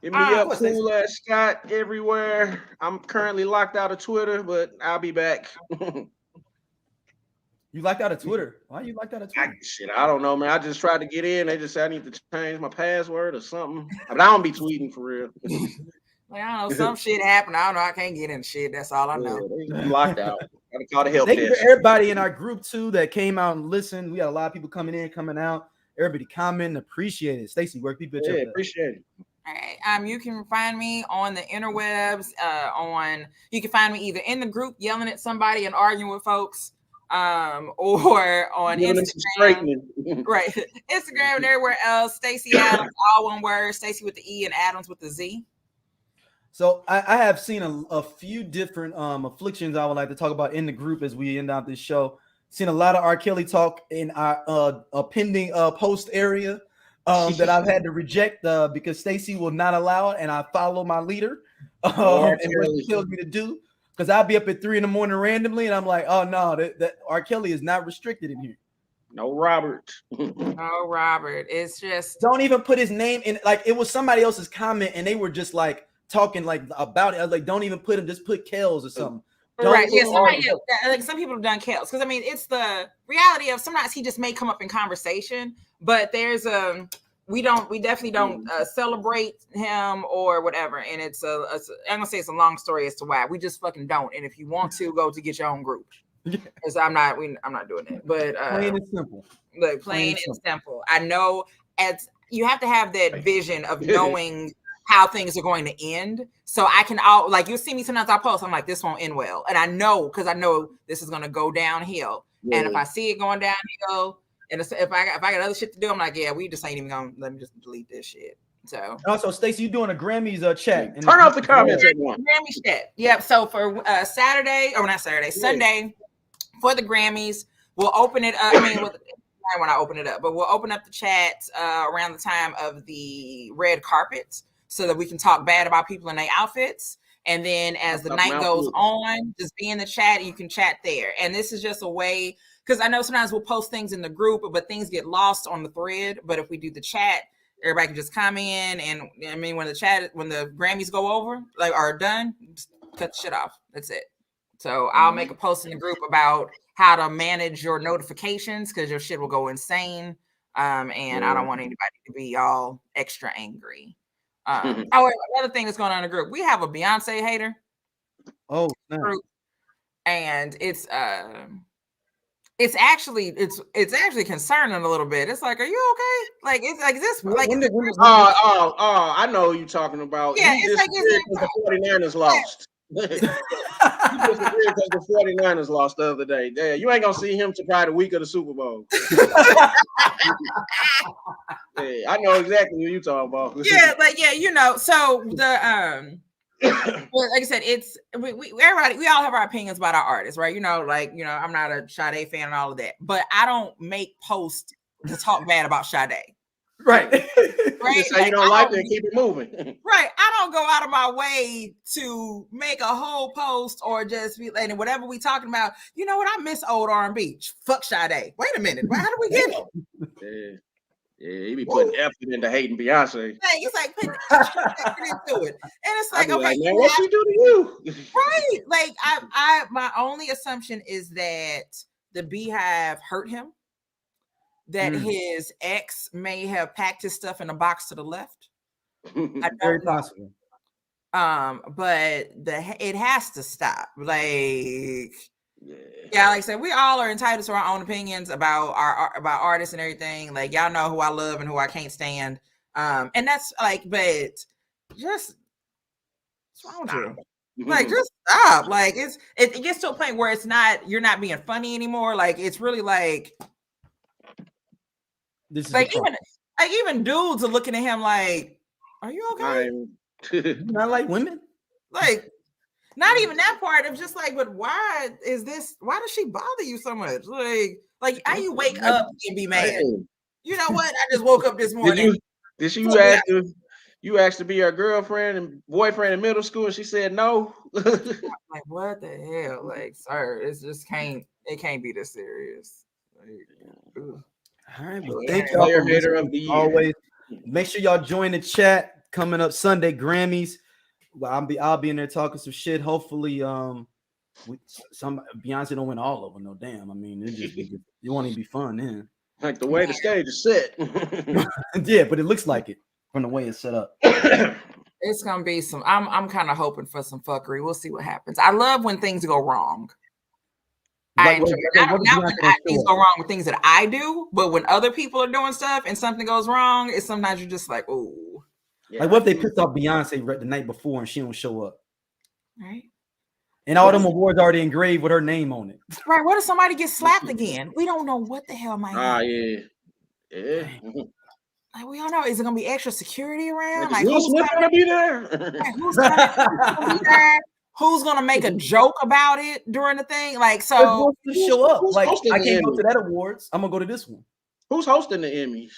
Speaker 2: Hit me up, Cool Ass Scott, everywhere. I'm currently locked out of Twitter, but I'll be back.
Speaker 1: You locked out of Twitter? Why you locked out of Twitter?
Speaker 2: I don't know, man. I just tried to get in. They just said I need to change my password or something. But I don't be tweeting for real.
Speaker 3: Like, I don't know, some shit happened. I don't know. I can't get in shit. That's all I know.
Speaker 2: I'm locked out. Gotta call the help
Speaker 1: Thank
Speaker 2: desk.
Speaker 1: you for everybody in our group too that came out and listened. We got a lot of people coming in, coming out. Everybody commenting, appreciate it. Stacey, where people
Speaker 2: appreciate it.
Speaker 3: All right. You can find me on the interwebs. You can find me either in the group yelling at somebody and arguing with folks, or on Instagram. Right. Instagram and everywhere else. Stacey Adams, all one word. Stacey with the E and Adams with the Z.
Speaker 1: So I have seen a few different afflictions I would like to talk about in the group as we end out this show. Seen a lot of R. Kelly talk in our pending post area that I've had to reject because Stacey will not allow it, and I follow my leader and what she tells me to do. Because I'll be up at 3 a.m. randomly, and I'm like, oh no, that R. Kelly is not restricted in here.
Speaker 2: No Robert.
Speaker 3: No Robert. It's just
Speaker 1: don't even put his name in. Like it was somebody else's comment, and they were just like talking like about it. I was like, don't even put him. Just put Kels or something.
Speaker 3: Right. Yeah. Somebody like some people have done Kels because I mean it's the reality of sometimes he just may come up in conversation, but there's we definitely don't celebrate him or whatever. And it's I'm gonna say it's a long story as to why we just fucking don't. And if you want to go to get your own group, because I'm not doing it. But
Speaker 1: plain and simple.
Speaker 3: Like plain and simple. I know as you have to have that vision of knowing how things are going to end. So I can like you'll see me sometimes I post, I'm like, this won't end well. And I know because I know this is gonna go downhill. Yeah. And if I see it going downhill, and if I got other shit to do, I'm like, yeah, we just ain't even gonna let me just delete this shit. So
Speaker 1: also, Stacey, you doing a Grammys chat?
Speaker 2: Turn off the comments.
Speaker 3: Grammy chat. Yep. So for Sunday for the Grammys, we'll open it up. I mean, when I open it up, but we'll open up the chat around the time of the red carpet so that we can talk bad about people in their outfits. And then as the night goes on, just be in the chat. You can chat there. And this is just a way, because I know sometimes we'll post things in the group, but things get lost on the thread. But if we do the chat, everybody can just come in. And I mean, when the Grammys go over, like are done, just cut the shit off. That's it. So I'll make a post in the group about how to manage your notifications because your shit will go insane. And I don't want anybody to be all extra angry. Another thing that's going on in the group, we have a Beyonce hater.
Speaker 1: Oh,
Speaker 3: group, and it's actually concerning a little bit. It's like, are you okay? Like it's like this. Like
Speaker 2: I know who you're talking about.
Speaker 3: Yeah,
Speaker 2: it's like the 49ers lost. He disappeared because the 49ers lost the other day. Yeah, you ain't gonna see him to probably the week of the Super Bowl. Yeah, I know exactly what you're talking about.
Speaker 3: So the well, like I said, it's everybody. We all have our opinions about our artists, right? I'm not a Sade fan and all of that, but I don't make posts to talk bad about Sade.
Speaker 1: Right.
Speaker 3: Right.
Speaker 2: Just say you don't like it and keep it moving.
Speaker 3: Right. I don't go out of my way to make a whole post or just be like, whatever we talking about. You know what? I miss old R&B. Fuck Sade. Wait a minute. How do we get it?
Speaker 2: Yeah, he be putting effort into hating Beyonce.
Speaker 3: It's like putting effort into it. And it's like, okay,
Speaker 2: man, what she do to you?
Speaker 3: Right. Like I my only assumption is that the Beehive hurt him. That his ex may have packed his stuff in a box to the left.
Speaker 1: Very possible.
Speaker 3: But it has to stop. Like, like I said, we all are entitled to our own opinions about about artists and everything. Like, y'all know who I love and who I can't stand. And that's like, but just what's wrong with you? Like, just stop. Like, it gets to a point where you're not being funny anymore. Like, it's really like.
Speaker 1: This is
Speaker 3: even dudes are looking at him like, "Are you okay?"
Speaker 1: Not like women.
Speaker 3: Like, not even that part of just like, but why does she bother you so much? Like how you wake up and be mad? You know what? I just woke up this morning.
Speaker 2: Did you asked to be her girlfriend and boyfriend in middle school and she said no?
Speaker 3: Like, what the hell? Like, sir, it can't be this serious. Like,
Speaker 1: all right, well, thank y'all for always. Make sure y'all join the chat coming up Sunday Grammys. Well, I'll be in there talking some shit. Hopefully, some Beyonce don't win all of them. No, damn. I mean, it won't even be fun then.
Speaker 2: Like the way the stage is set.
Speaker 1: Yeah, but it looks like it from the way it's set up.
Speaker 3: It's gonna be some. I'm kind of hoping for some fuckery. We'll see what happens. I love when things go wrong. I enjoy it. Not when things go wrong with things that I do, but when other people are doing stuff and something goes wrong, it's sometimes you're just like, oh.
Speaker 1: Yeah, like what if they pissed off Beyonce the night before and she don't show up?
Speaker 3: Right.
Speaker 1: And all them awards already engraved with her name on it.
Speaker 3: Right. What if somebody gets slapped again? We don't know what the hell might happen.
Speaker 2: Yeah.
Speaker 3: Like, we don't know. Is it gonna be extra security around?
Speaker 2: Like, who's gonna be there?
Speaker 3: Like, who's gonna be there? Who's gonna make a joke about it during the thing? Like, so
Speaker 1: show up. Like, I can't go to that awards. I'm gonna go to this one.
Speaker 2: Who's hosting the Emmys?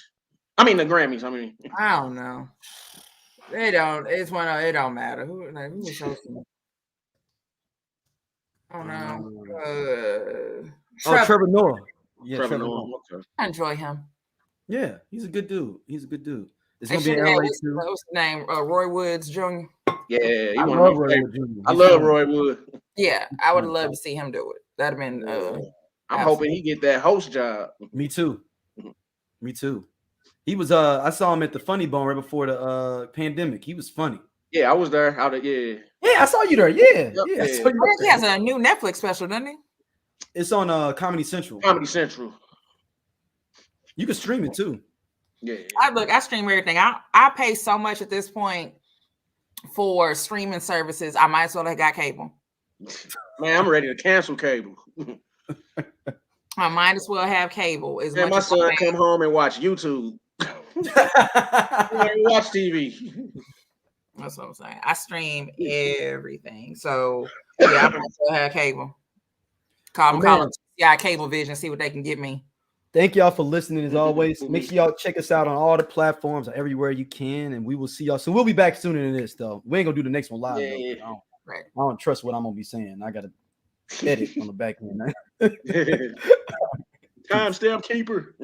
Speaker 2: I mean the Grammys.
Speaker 3: I don't know. They don't. It's one of. It don't matter who's hosting it. I don't know.
Speaker 1: Trevor Noah. Yeah,
Speaker 2: Trevor
Speaker 1: Trevor
Speaker 2: Noah.
Speaker 1: Noah.
Speaker 2: Okay.
Speaker 3: I enjoy him.
Speaker 1: Yeah, he's a good dude. He's a good dude. It's
Speaker 3: They
Speaker 1: gonna be in
Speaker 3: should have
Speaker 1: LA
Speaker 3: what's
Speaker 1: too.
Speaker 3: his name? Roy Woods Jr.
Speaker 2: Yeah, he
Speaker 1: I
Speaker 2: one
Speaker 1: love
Speaker 2: of my
Speaker 1: Roy
Speaker 2: favorites.
Speaker 1: Wood Jr.
Speaker 2: I
Speaker 1: He's
Speaker 2: love
Speaker 1: funny.
Speaker 2: Roy Wood.
Speaker 3: Yeah, I would have loved to see him do it. That'd have been
Speaker 2: I'm hoping he get that host job.
Speaker 1: Me too. Me too. He was I saw him at the Funny Bone right before the pandemic. He was funny.
Speaker 2: Yeah, I was there. Yeah.
Speaker 1: Yeah, I saw you there. Yeah,
Speaker 2: Yep,
Speaker 1: yeah. I
Speaker 2: yeah.
Speaker 1: saw you
Speaker 3: I think he
Speaker 1: there.
Speaker 3: has a new Netflix special, doesn't he?
Speaker 1: It's on Comedy Central.
Speaker 2: Comedy Central.
Speaker 1: You can stream it too.
Speaker 2: Yeah.
Speaker 3: I stream everything. I pay so much at this point for streaming services. I might as well have got cable.
Speaker 2: Man, I'm ready to cancel cable.
Speaker 3: I might as well have cable.
Speaker 2: Man, my son come home and watch YouTube. Watch TV.
Speaker 3: That's what I'm saying. I stream everything. So yeah, I might as well have cable. Call Cablevision, see what they can get me.
Speaker 1: Thank y'all for listening as always. Make sure y'all check us out on all the platforms, everywhere you can, and we will see y'all soon. We'll be back sooner than this, though. We ain't gonna do the next one live.
Speaker 2: Yeah.
Speaker 1: Though.
Speaker 3: Right.
Speaker 1: I don't trust what I'm gonna be saying. I gotta edit on the back end.
Speaker 2: Timestamp keeper.